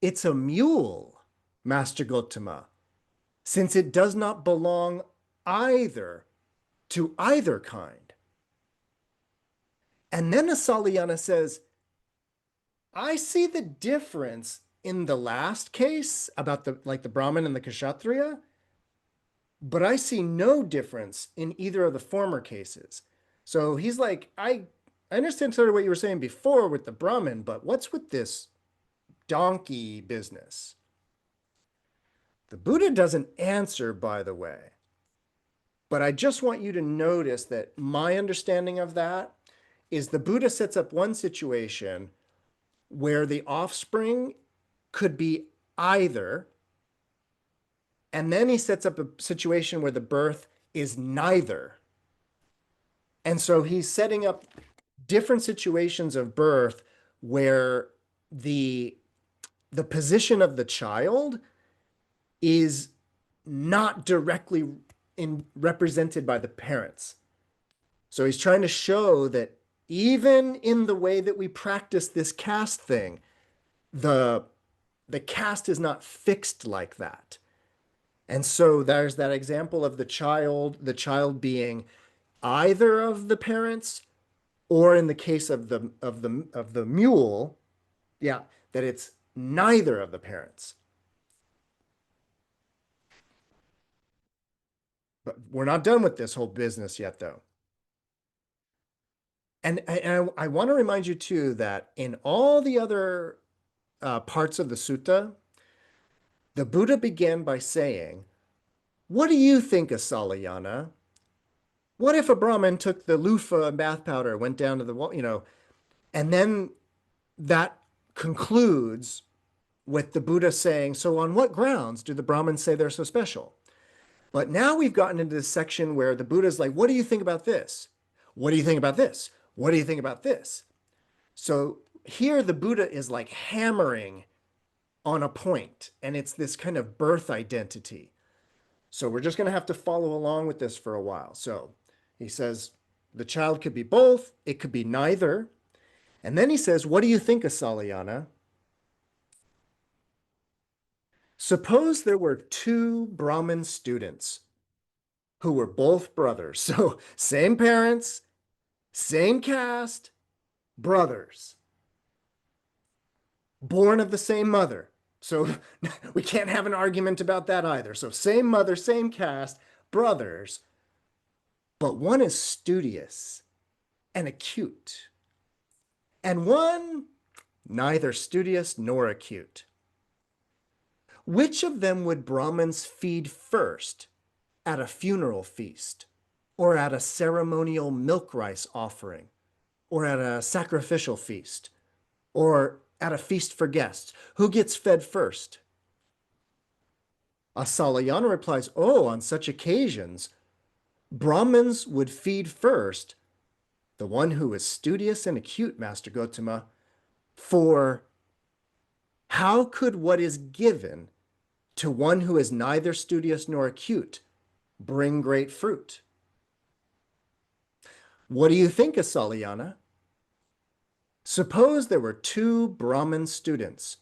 it's a mule, Master Gotama, since it does not belong either to either kind. And then Assalāyana says, I see the difference in the last case about the Brahmin and the Kshatriya, but I see no difference in either of the former cases. So he's like, I understand sort of what you were saying before with the Brahmin, but what's with this donkey business? The Buddha doesn't answer, by the way, but I just want you to notice that my understanding of that is the Buddha sets up one situation where the offspring could be either, and then he sets up a situation where the birth is neither. And so he's setting up different situations of birth where the position of the child is not directly represented by the parents. So he's trying to show that even in the way that we practice this caste thing, the caste is not fixed like that. And so there's that example of the child being either of the parents, or in the case of the mule, yeah, that it's neither of the parents. But we're not done with this whole business yet, though. And I want to remind you too that in all the other parts of the sutta, the Buddha began by saying, "What do you think, Assalāyana? What if a Brahmin took the loofah and bath powder, went down to the wall, and then that concludes with the Buddha saying, so on what grounds do the Brahmins say they're so special?" But now we've gotten into this section where the Buddha's like, what do you think about this? What do you think about this? What do you think about this? So here the Buddha is like hammering on a point, and it's this kind of birth identity. So we're just going to have to follow along with this for a while. So he says, the child could be both, it could be neither. And then he says, what do you think, Assalāyana? Suppose there were two Brahmin students who were both brothers. So same parents, same caste, brothers, born of the same mother. So we can't have an argument about that either. So same mother, same caste, brothers, but one is studious and acute, and one neither studious nor acute. Which of them would Brahmins feed first at a funeral feast, or at a ceremonial milk rice offering, or at a sacrificial feast, or at a feast for guests? Who gets fed first? Assalāyana replies, oh, on such occasions, Brahmins would feed first the one who is studious and acute, Master Gotama, for how could what is given to one who is neither studious nor acute bring great fruit? What do you think, Assalāyana? Suppose there were two Brahmin students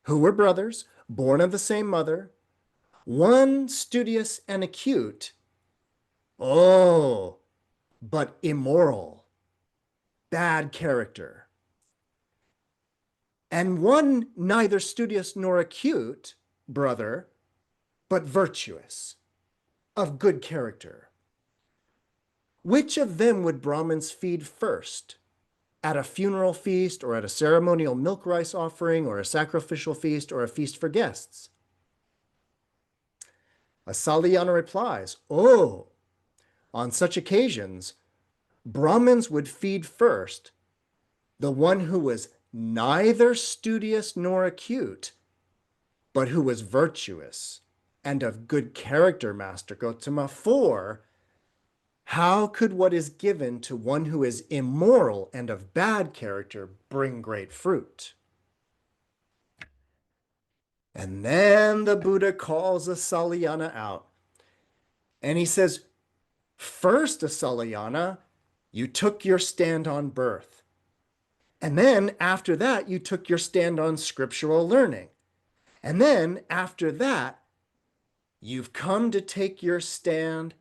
who were brothers, born of the same mother, one studious and acute, oh, but immoral, bad character, and one neither studious nor acute brother, but virtuous, of good character. Which of them would Brahmins feed first at a funeral feast, or at a ceremonial milk rice offering, or a sacrificial feast, or a feast for guests? Assalāyana replies, oh, on such occasions, Brahmins would feed first the one who was neither studious nor acute, but who was virtuous and of good character, Master Gotama, for how could what is given to one who is immoral and of bad character bring great fruit? And then the Buddha calls Assalāyana out. And he says, first, Assalāyana, you took your stand on birth. And then after that, you took your stand on scriptural learning. And then after that, you've come to take your stand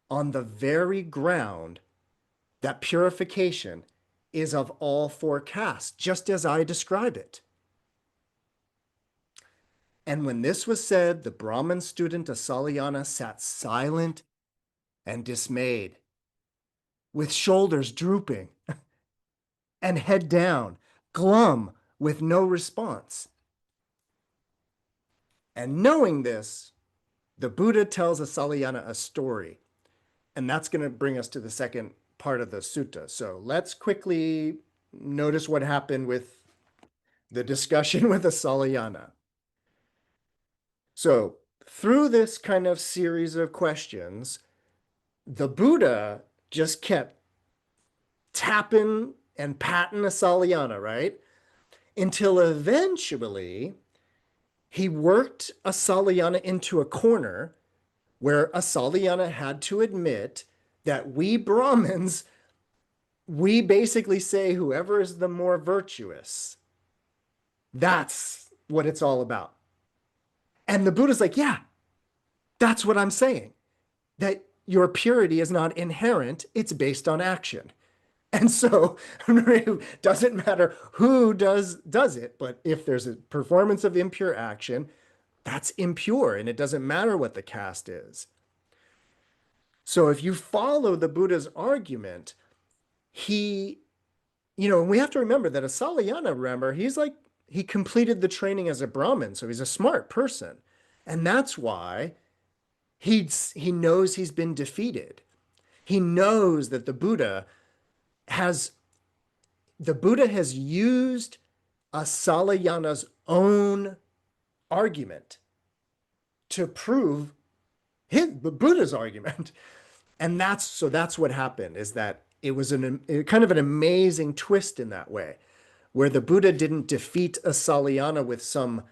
on the very ground that purification is of all four castes, just as I describe it. And when this was said, the Brahmin student Assalāyana sat silent and dismayed, with shoulders drooping and head down, glum with no response. And knowing this, the Buddha tells Assalāyana a story. And that's going to bring us to the second part of the sutta. So let's quickly notice what happened with the discussion with Assalāyana. So through this kind of series of questions, the Buddha just kept tapping and patting Assalāyana, right? Until eventually he worked Assalāyana into a corner where Assalāyana had to admit that we Brahmins, we basically say whoever is the more virtuous. That's what it's all about. And the Buddha's like, yeah, that's what I'm saying. That your purity is not inherent, it's based on action. And so it doesn't matter who does it, but if there's a performance of impure action, that's impure, and it doesn't matter what the caste is. So if you follow the Buddha's argument, we have to remember that Assalāyana, remember, he completed the training as a Brahmin, so he's a smart person. And that's why he knows he's been defeated. He knows that the Buddha has used Assalāyana's own argument to prove the Buddha's argument. And that's what happened, is that it was kind of an amazing twist in that way, where the Buddha didn't defeat Assalāyana with some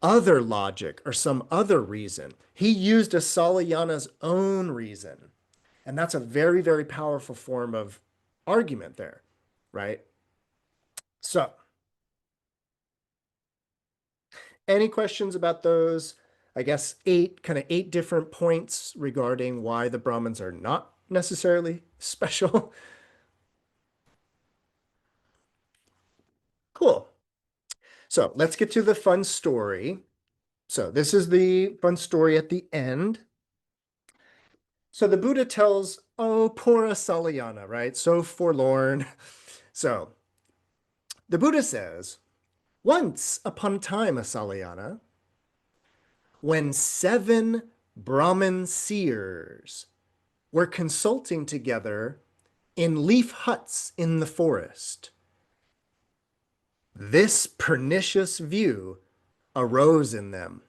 other logic or some other reason. He used Assalāyana's own reason. And that's a very, very powerful form of argument there, right? So, any questions about those, I guess, eight different points regarding why the Brahmins are not necessarily special? Cool. So let's get to the fun story. So this is the fun story at the end. So the Buddha tells, oh, poor Assalāyana, right? So forlorn. So the Buddha says, once upon a time, Assalāyana, when 7 Brahmin seers were consulting together in leaf huts in the forest, this pernicious view arose in them.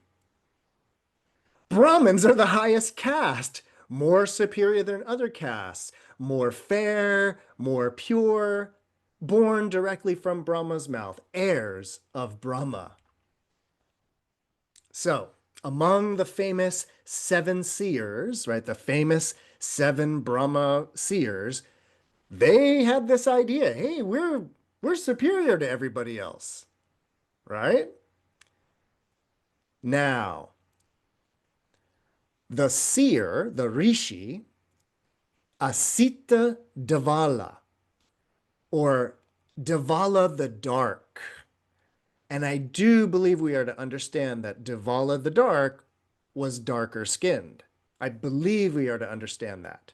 Brahmins are the highest caste, more superior than other castes, more fair, more pure, born directly from Brahma's mouth, heirs of Brahma. So, among the famous 7 seers, right, the famous 7 Brahma seers, they had this idea, hey, we're superior to everybody else, right? Now, the seer, the rishi, Asita Devala, or Devala the Dark. And I do believe we are to understand that Devala the Dark was darker skinned. I believe we are to understand that.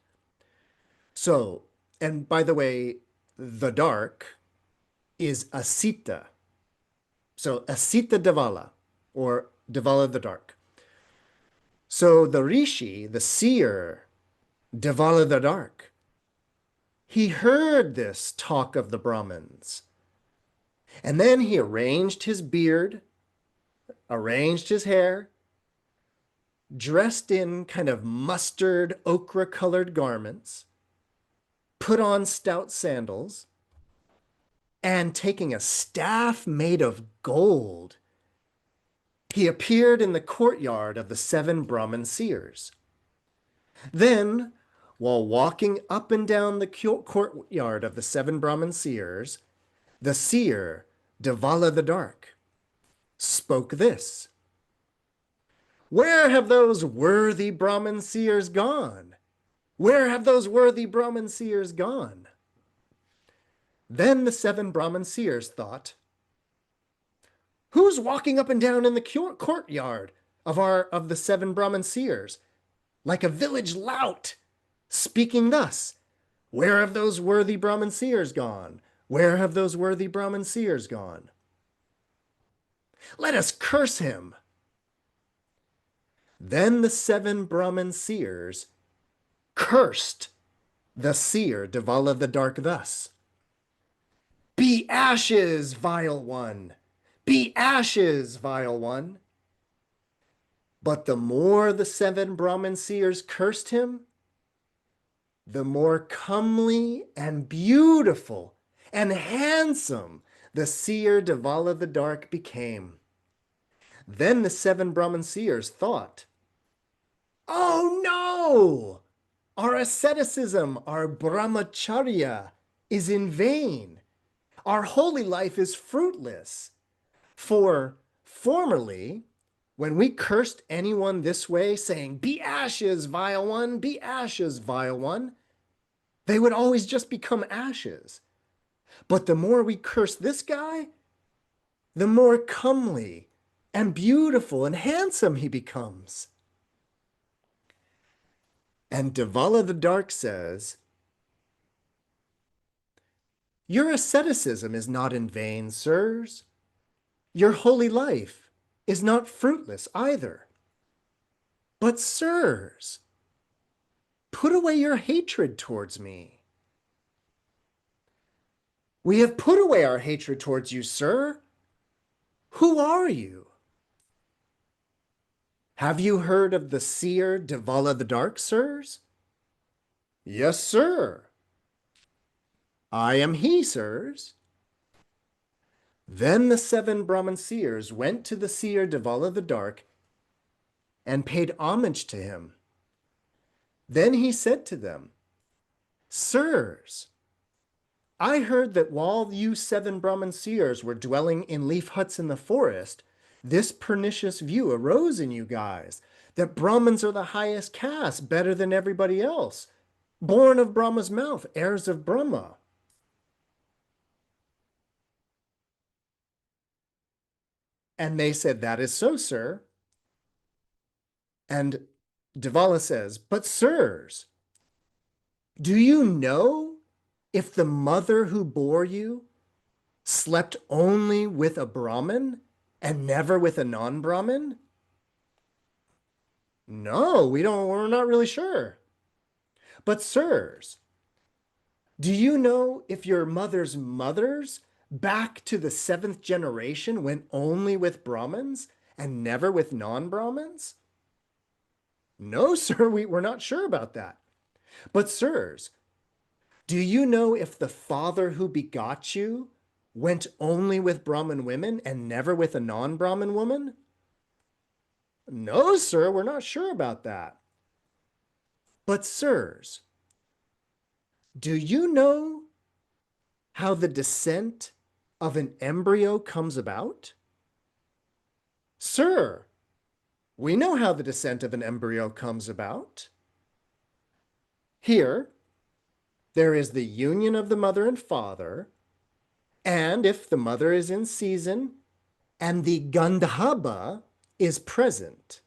So, and by the way, the dark is Asita. So Asita Devala, or Devala the Dark. So the rishi, the seer, Devala the Dark, he heard this talk of the Brahmins. And then he arranged his beard, arranged his hair, dressed in kind of mustard ochre-colored garments, put on stout sandals, and taking a staff made of gold, he appeared in the courtyard of the 7 Brahmin seers. Then, while walking up and down the courtyard of the 7 Brahmin seers, the seer, Dvala the Dark, spoke this: "Where have those worthy Brahmin seers gone? Where have those worthy Brahmin seers gone?" Then the 7 Brahmin seers thought, "Who's walking up and down in the courtyard of the 7 Brahmin seers, like a village lout, speaking thus? Where have those worthy Brahmin seers gone? Where have those worthy Brahmin seers gone? Let us curse him." Then the 7 Brahmin seers cursed the seer Dvala the Dark thus: "Be ashes, vile one! Be ashes, vile one!" But the more the 7 Brahmin seers cursed him, the more comely and beautiful and handsome the seer Dvala the Dark became. Then the 7 Brahmin seers thought, "Oh no! Our asceticism, our brahmacharya, is in vain. Our holy life is fruitless. For formerly, when we cursed anyone this way, saying, 'Be ashes, vile one, be ashes, vile one,' they would always just become ashes. But the more we curse this guy, the more comely and beautiful and handsome he becomes." And Dvala the Dark says, "Your asceticism is not in vain, sirs. Your holy life is not fruitless either. But, sirs, put away your hatred towards me." "We have put away our hatred towards you, sir. Who are you?" "Have you heard of the seer Dvala the Dark, sirs?" "Yes, sir." "I am he, sirs." Then the 7 Brahmin seers went to the seer Dvala the Dark and paid homage to him. Then he said to them, "Sirs, I heard that while you 7 Brahmin seers were dwelling in leaf huts in the forest, this pernicious view arose in you guys, that Brahmins are the highest caste, better than everybody else, born of Brahma's mouth, heirs of Brahma. And they said, "That is so, sir." And Dvala says, "But sirs, do you know if the mother who bore you slept only with a Brahmin and never with a non-Brahmin?" "No, we're not really sure." "But sirs, do you know if your mother's mothers back to the 7th generation went only with Brahmins and never with non-Brahmins?" "No, sir, we're not sure about that." "But sirs, do you know if the father who begot you went only with Brahmin women and never with a non-Brahmin woman?" "No, sir, we're not sure about that." "But sirs, do you know how the descent of an embryo comes about?" "Sir, we know how the descent of an embryo comes about. Here, there is the union of the mother and father, and if the mother is in season and the Gandhaba is present,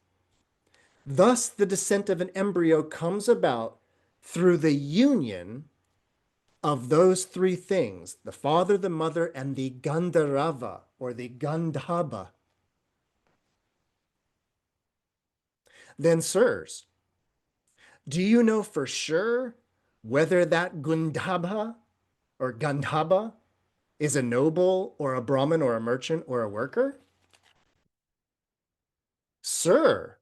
thus the descent of an embryo comes about through the union of those 3 things, the father, the mother, and the Gandharava, or the Gandhaba. Then, sirs, do you know for sure whether that Gandhaba or Gandhaba is a noble or a Brahmin or a merchant or a worker?" "Sir,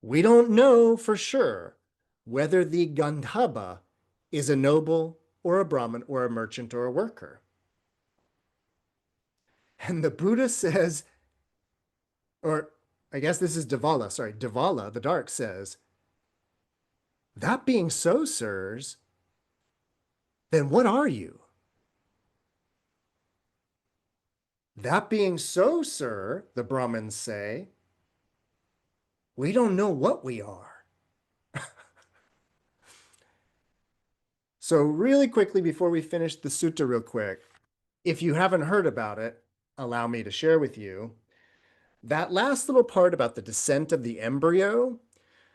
we don't know for sure whether the Gandhaba is a noble or a Brahmin or a merchant or a worker." And the Buddha says, Or I guess this is Dvala, sorry, Dvala, the dark says, that being so, sirs, then what are you? That being so, sir, the Brahmins say, we don't know what we are. So really quickly before we finish the sutta real quick, if you haven't heard about it, allow me to share with you that last little part about the descent of the embryo.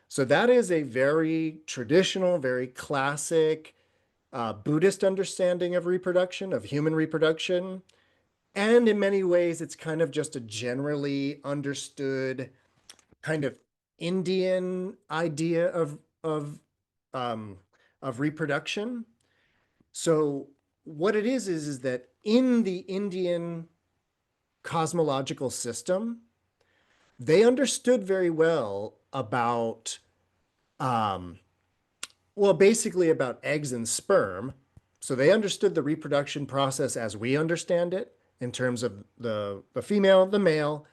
So that is a very traditional, very classic Buddhist understanding of reproduction, of human reproduction. And in many ways, it's kind of just a generally understood kind of Indian idea um, of reproduction. So what it is that in the Indian cosmological system, they understood very well about, um, well, basically about eggs and sperm. So they understood the reproduction process as we understand it in terms of the female, the male.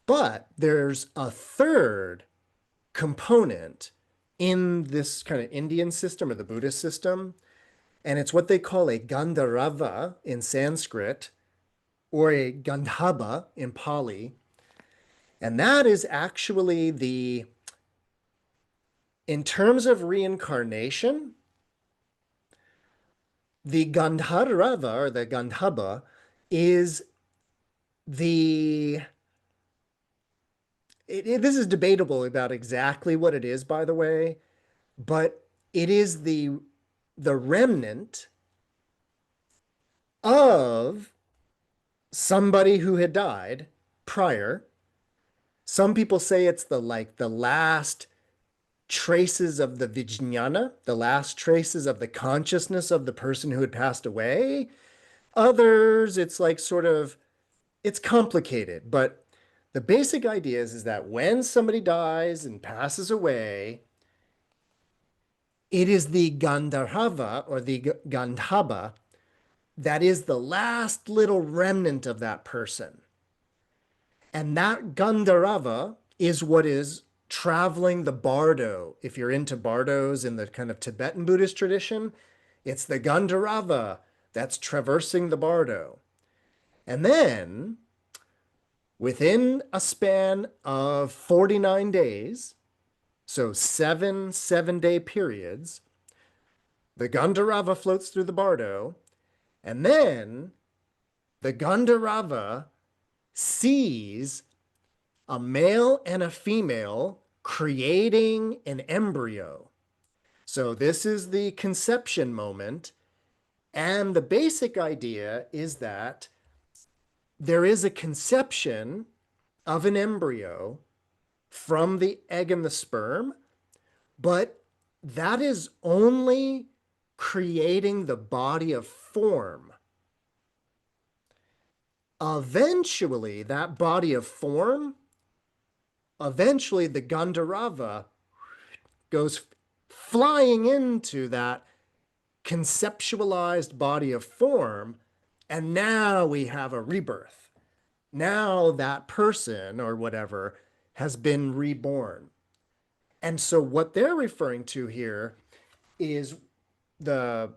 But there's a third component in this kind of Indian system or the Buddhist system, and it's what they call a Gandharva in Sanskrit or a Gandhaba in Pali. And that is actually in terms of reincarnation, the Gandharva or the Gandhaba is the this is debatable about exactly what it is, by the way, but it is the remnant of somebody who had died prior. Some people say it's the last traces of the vijnana, the last traces of the consciousness of the person who had passed away. Others, it's like sort of, it's complicated, but the basic idea is that when somebody dies and passes away, it is the Gandharva or the Gandhaba that is the last little remnant of that person. And that Gandharva is what is traveling the bardo. If you're into bardos in the kind of Tibetan Buddhist tradition, it's the Gandharva that's traversing the bardo. And then within a span of 49 days, so seven-day periods, the Gandharva floats through the bardo, and then the Gandharva sees a male and a female creating an embryo. So this is the conception moment. And the basic idea is that there is a conception of an embryo from the egg and the sperm, but that is only creating the body of form. Eventually, that body of form, eventually the Gandharva goes flying into that conceptualized body of form, and now we have a rebirth. Now that person or whatever has been reborn. And so what they're referring to here is the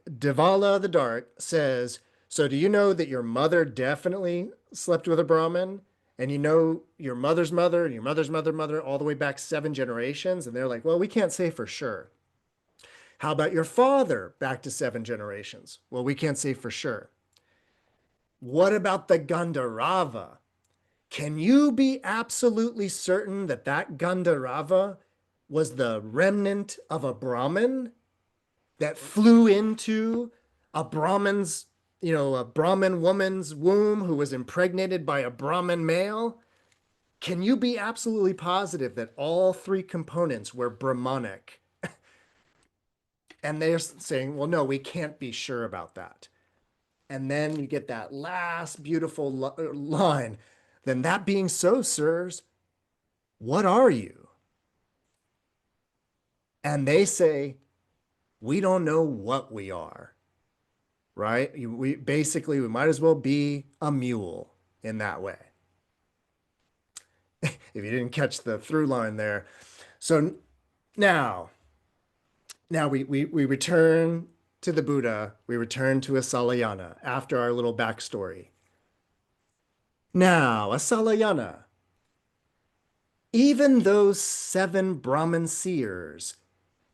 Dvala the Dark says, so do you know that your mother definitely slept with a Brahmin? And you know your mother's mother and your mother's mother all the way back 7 generations? And they're like, well, we can't say for sure. How about your father back to 7 generations? Well, we can't say for sure. What about the Gandharva? Can you be absolutely certain that that Gandharva was the remnant of a Brahmin that flew into a Brahmin's, a Brahmin woman's womb who was impregnated by a Brahmin male? Can you be absolutely positive that all three components were Brahmanic? And they're saying, well, no, we can't be sure about that. And then you get that last beautiful line. Then that being so, sirs, what are you? And they say, we don't know what we are, right? We might as well be a mule in that way. if you didn't catch the through line there. So now, now we return to the Buddha, we return to Assalāyana after our little backstory. Now, Assalāyana, even those 7 Brahmin seers,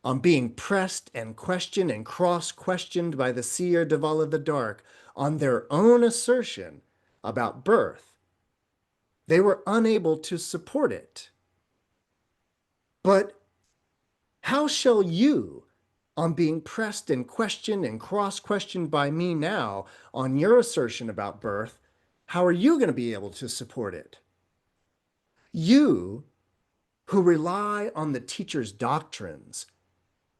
on being pressed and cross-questioned by the seer Devala the Dark on their own assertion about birth, they were unable to support it. But how shall you, on being pressed and cross-questioned by me now on your assertion about birth, how are you going to be able to support it? You, who rely on the teacher's doctrines,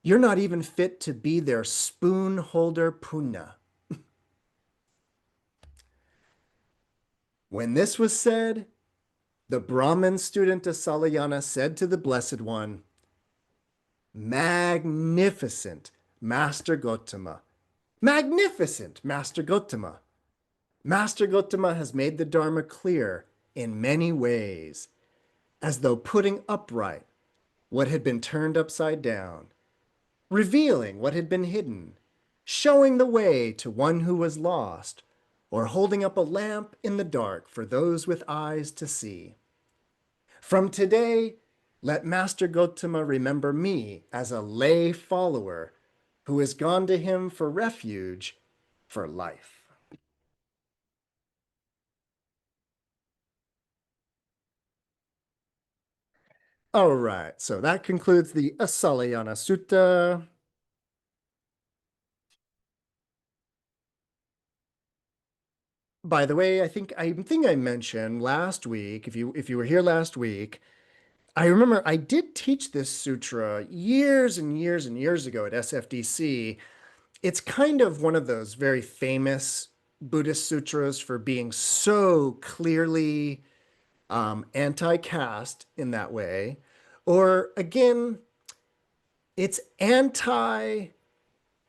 you're not even fit to be their spoon holder punya. When this was said, the Brahmin student Assalāyana said to the Blessed One, "Magnificent, Master Gotama. Magnificent, Master Gotama. Master Gotama has made the Dharma clear in many ways, as though putting upright what had been turned upside down, revealing what had been hidden, showing the way to one who was lost, or holding up a lamp in the dark for those with eyes to see. From today, let Master Gotama remember me as a lay follower who has gone to him for refuge for life." All right, so that concludes the Assalāyana Sutta. By the way, I think I mentioned last week, if you were here last week, I remember I did teach this sutra years and years and years ago at SFDC. It's kind of one of those very famous Buddhist sutras for being so clearly anti-caste in that way. Or again, it's anti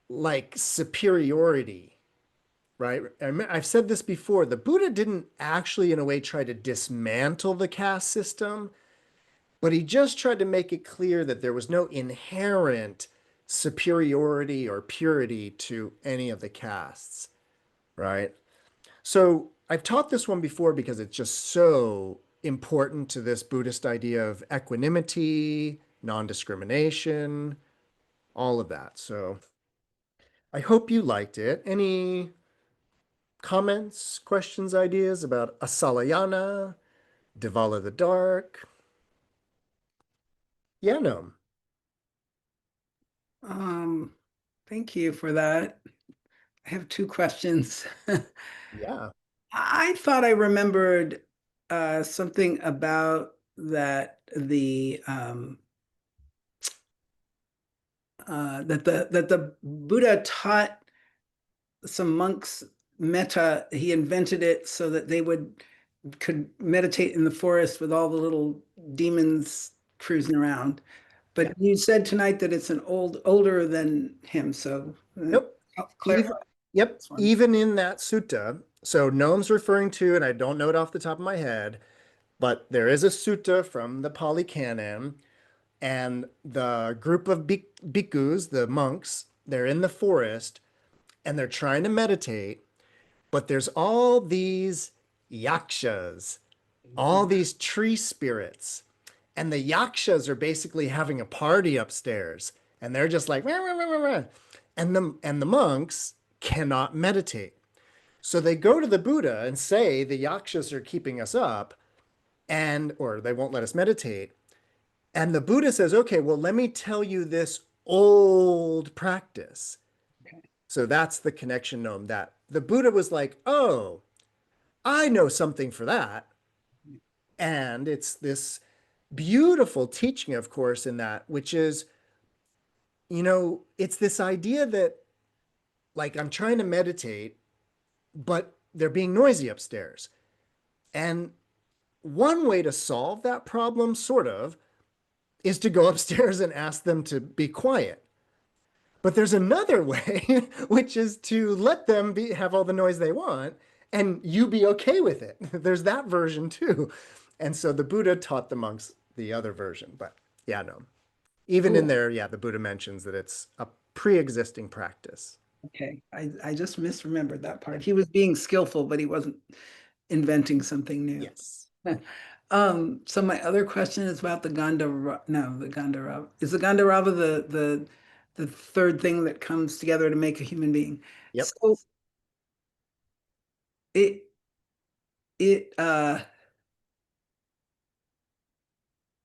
like superiority, right? I've said this before. The Buddha didn't actually, in a way, try to dismantle the caste system, but he just tried to make it clear that there was no inherent superiority or purity to any of the castes, right? So I've taught this one before because it's just so important to this Buddhist idea of equanimity, non-discrimination, all of that. So I hope you liked it. Any comments, questions, ideas about Assalāyana, Devala the Dark? Yeah, no. Um, Thank you for that. I have 2 questions. Yeah. I thought I remembered something about that the Buddha taught some monks metta. He invented it so that they could meditate in the forest with all the little demons cruising around. But you said tonight that it's older than him, so Yep. clarify Even, yep. this one. Even in that sutta, so Noam's referring to, and I don't know it off the top of my head, but there is a sutta from the Pali Canon, and the group of bhikkhus, the monks, they're in the forest and they're trying to meditate, but there's all these yakshas, all these tree spirits, and the yakshas are basically having a party upstairs, and they're just like, "Rah, rah, rah, rah, rah." And the monks cannot meditate. So they go to the Buddha and say the yakshas are keeping us up, and or they won't let us meditate. And the Buddha says, "Okay, well, let me tell you this old practice." So that's the connection, Noam, that the Buddha was like, "Oh, I know something for that." And it's this beautiful teaching, of course, in that, which is, it's this idea that, like, I'm trying to meditate, but they're being noisy upstairs. And one way to solve that problem, sort of, is to go upstairs and ask them to be quiet. But there's another way, which is to let them have all the noise they want and you be okay with it. There's that version too. And so the Buddha taught the monks the other version. But yeah, no. Even in Oh, there, yeah, the Buddha mentions that it's a pre-existing practice. okay. I just misremembered that part. He was being skillful, but he wasn't inventing something new. Yes. So my other question is about the Gandhara. No, the Gandharava. Is the Gandharava the third thing that comes together to make a human being? Yep. So it it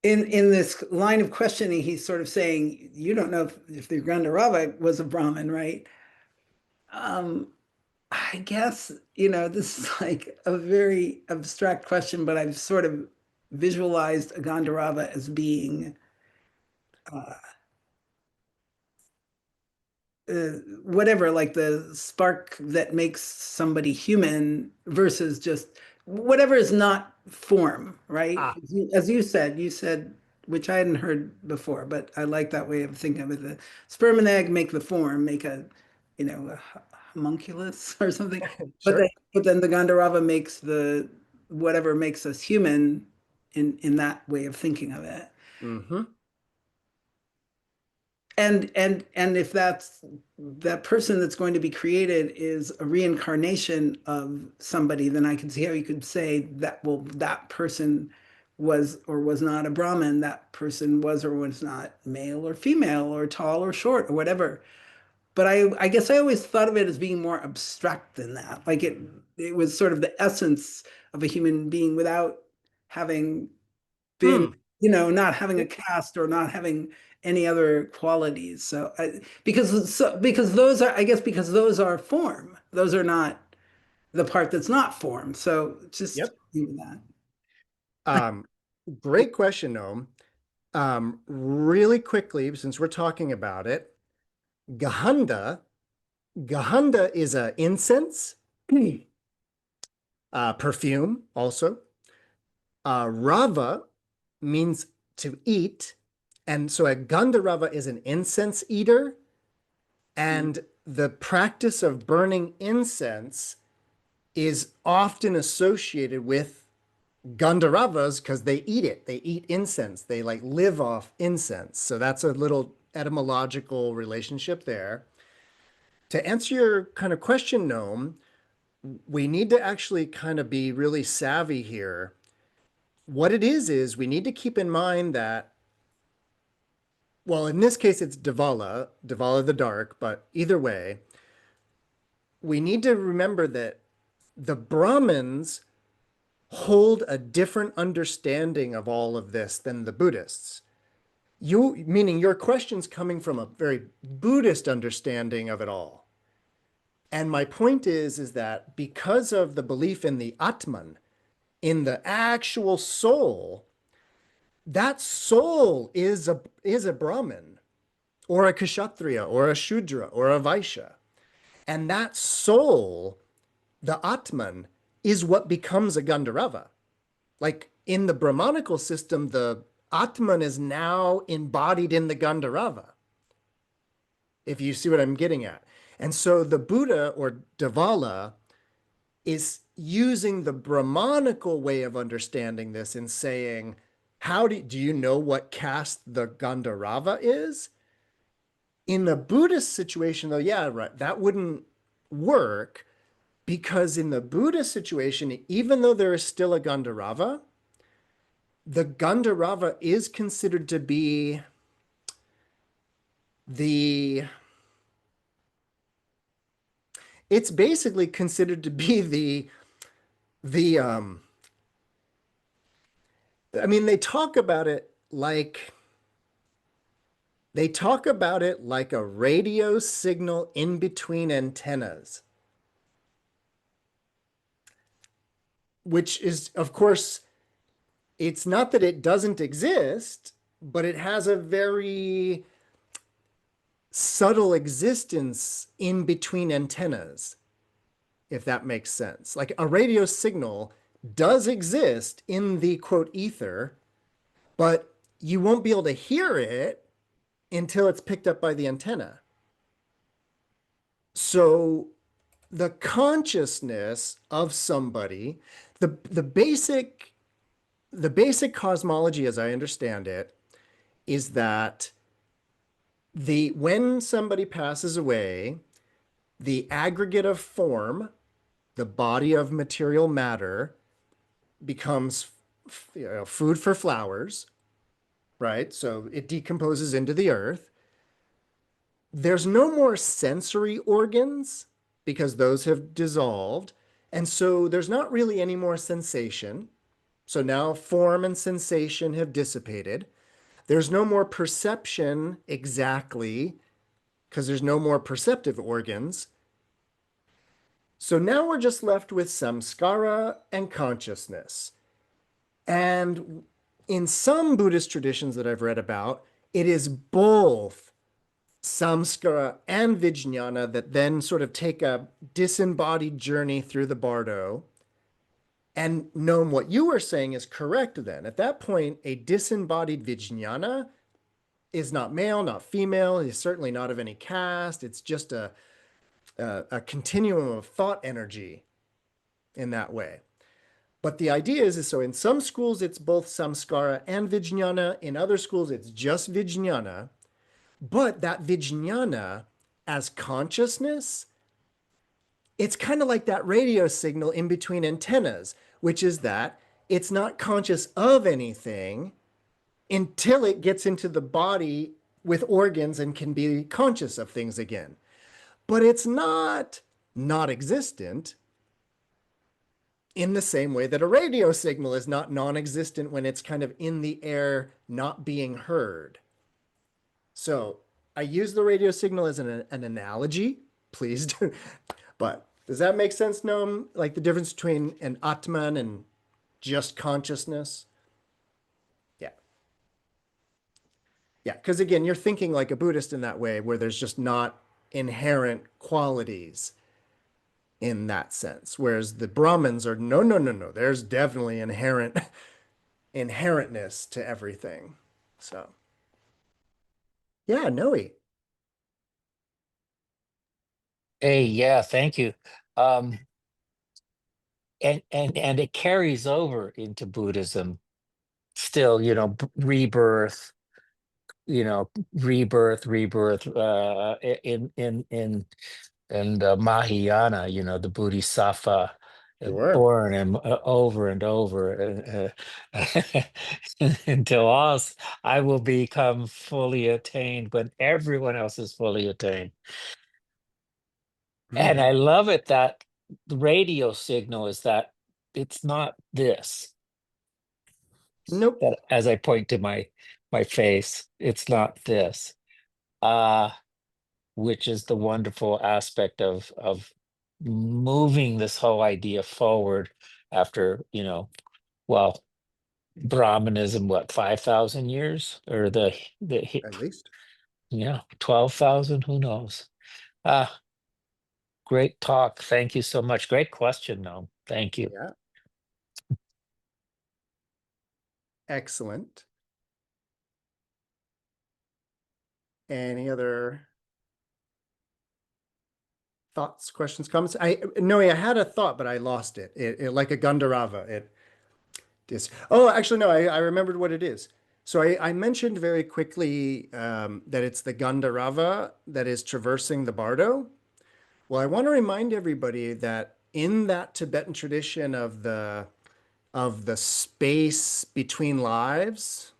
in this line of questioning, he's sort of saying, you don't know if the Gandharava was a Brahmin, right? Um, I guess, this is like a very abstract question, but I've sort of visualized a Gandharava as being uh, whatever, like the spark that makes somebody human versus just whatever is not form, right? Ah, As you said, which I hadn't heard before, but I like that way of thinking of it. The sperm and egg make the form, make a homunculus or something. sure. But then the Gandharava makes the whatever makes us human in that way of thinking of it. Mm-hmm. And if that person that's going to be created is a reincarnation of somebody, then I can see how you could say that, well, that person was or was not a Brahmin, that person was or was not male or female or tall or short or whatever. But I guess I always thought of it as being more abstract than that. Like it was sort of the essence of a human being without having been, Hmm. not having a Yep. caste or not having any other qualities. Because those are, I guess, because those are form. Those are not the part that's not form. So just Yep. even that. Um, Great question, Noam. Really quickly, since we're talking about it, Gahanda, Gahanda is a incense, perfume also. Rava means to eat. And so a Gandharava is an incense eater. And the practice of burning incense is often associated with Gandharavas because they eat it. They eat incense. They like live off incense. So that's a little etymological relationship there. To answer your kind of question, Noam, we need to actually kind of be really savvy here. What it is we need to keep in mind that, well, in this case, it's Dvala, Dvala the dark, but either way, we need to remember that the Brahmins hold a different understanding of all of this than the Buddhists. You, meaning your question's coming from a very Buddhist understanding of it all. And my point is that because of the belief in the Atman, in the actual soul, that soul is a Brahmin or a Kshatriya or a Shudra or a Vaishya. And that soul, the Atman, is what becomes a Gandharava. Like in the Brahmanical system, the Atman is now embodied in the Gandharava, if you see what I'm getting at. And so the Buddha or Dvala is using the Brahmanical way of understanding this and saying, do you know what caste the Gandharava is? In the Buddhist situation, though, yeah, right, that wouldn't work because in the Buddhist situation, even though there is still a Gandharava, the Gandharava is considered to be the it's basically considered to be the I mean they talk about it like a radio signal in between antennas, which is of course it's not that it doesn't exist, but it has a very subtle existence in between antennas, if that makes sense. Like a radio signal does exist in the quote ether, but you won't be able to hear it until it's picked up by the antenna. So the consciousness of somebody, the basic the basic cosmology, as I understand it, is that when somebody passes away, the aggregate of form, the body of material matter, becomes food for flowers, right? So it decomposes into the earth. There's no more sensory organs because those have dissolved. And so there's not really any more sensation. So now form and sensation have dissipated. There's no more perception exactly because there's no more perceptive organs. So now we're just left with samskara and consciousness. And in some Buddhist traditions that I've read about, it is both samskara and vijnana that then sort of take a disembodied journey through the bardo. And Noam, what you were saying is correct then. At that point, a disembodied vijnana is not male, not female, is certainly not of any caste. It's just a continuum of thought energy in that way. But the idea is so in some schools, it's both samskara and vijnana. In other schools, it's just vijnana. But that vijnana as consciousness, it's kind of like that radio signal in between antennas, which is that it's not conscious of anything until it gets into the body with organs and can be conscious of things again. But it's not existent in the same way that a radio signal is not non-existent when it's kind of in the air, not being heard. So I use the radio signal as an analogy, please do. But does that make sense, Noam? Like the difference between an Atman and just consciousness? Yeah. Yeah. Because again, you're thinking like a Buddhist in that way, where there's just not inherent qualities in that sense. Whereas the Brahmins are no, no, no, no. There's definitely inherentness to everything. So yeah, Noe. Hey, yeah, thank you. Um, and it carries over into Buddhism still, rebirth, rebirth, in Mahayana, the Bodhisattva, Sure. born and over and over until us, I will become fully attained when everyone else is fully attained. And Mm-hmm. I love it that the radio signal is that it's not this, Nope. that as I point to my face, it's not this. Uh, which is the wonderful aspect of moving this whole idea forward after, well, Brahmanism, what, 5,000 years? Or At least. yeah, 12,000, who knows? Ah, great talk. Thank you so much. Great question, Noam. Thank you. Yeah. Excellent. Any other thoughts, questions, comments? I had a thought, but I lost it. It like a Gandharava. It is. Oh, actually, no. I remembered what it is. So I mentioned very quickly that it's the Gandharava that is traversing the Bardo. Well, I want to remind everybody that in that Tibetan tradition of the space between lives,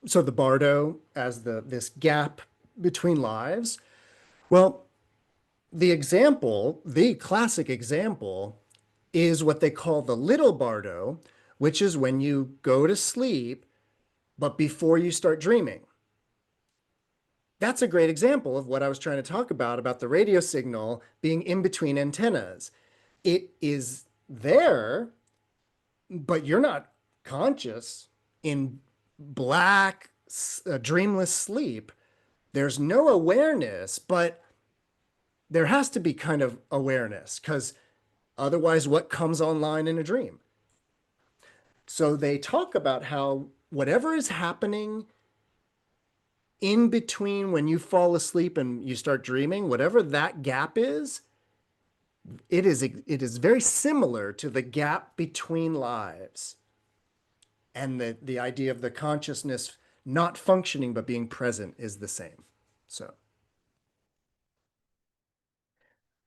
so the Bardo as this gap between lives. Well, the classic example is what they call the little bardo, which is when you go to sleep, but before you start dreaming. That's a great example of what I was trying to talk about the radio signal being in between antennas. It is there, but you're not conscious in black, dreamless sleep. There's no awareness, but there has to be kind of awareness because otherwise, what comes online in a dream? So they talk about how whatever is happening in between when you fall asleep and you start dreaming, whatever that gap is, it is very similar to the gap between lives. and the idea of the consciousness not functioning but being present is the same. So,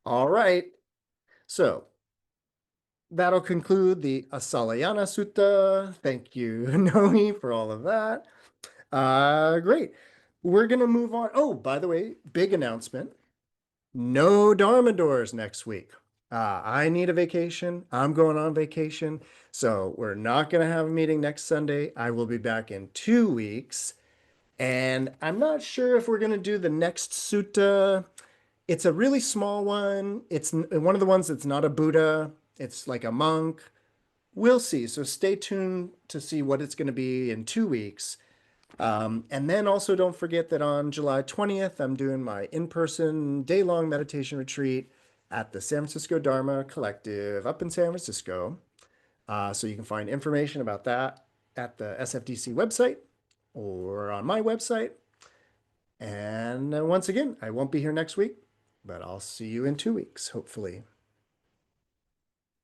all right. So that'll conclude the Assalāyana Sutta. Thank you, Noe, for all of that. Great. We're going to move on. Oh, by the way, big announcement. No Dharma doors next week. I need a vacation. I'm going on vacation. So we're not going to have a meeting next Sunday. I will be back in 2 weeks. And I'm not sure if we're going to do the next sutta. It's a really small one. It's one of the ones that's not a Buddha. It's like a monk. We'll see. So stay tuned to see what it's going to be in 2 weeks. And then also don't forget that on July 20th, I'm doing my in-person day-long meditation retreat at the San Francisco Dharma Collective up in San Francisco. So you can find information about that at the SFDC website or on my website. And once again, I won't be here next week, but I'll see you in 2 weeks, hopefully.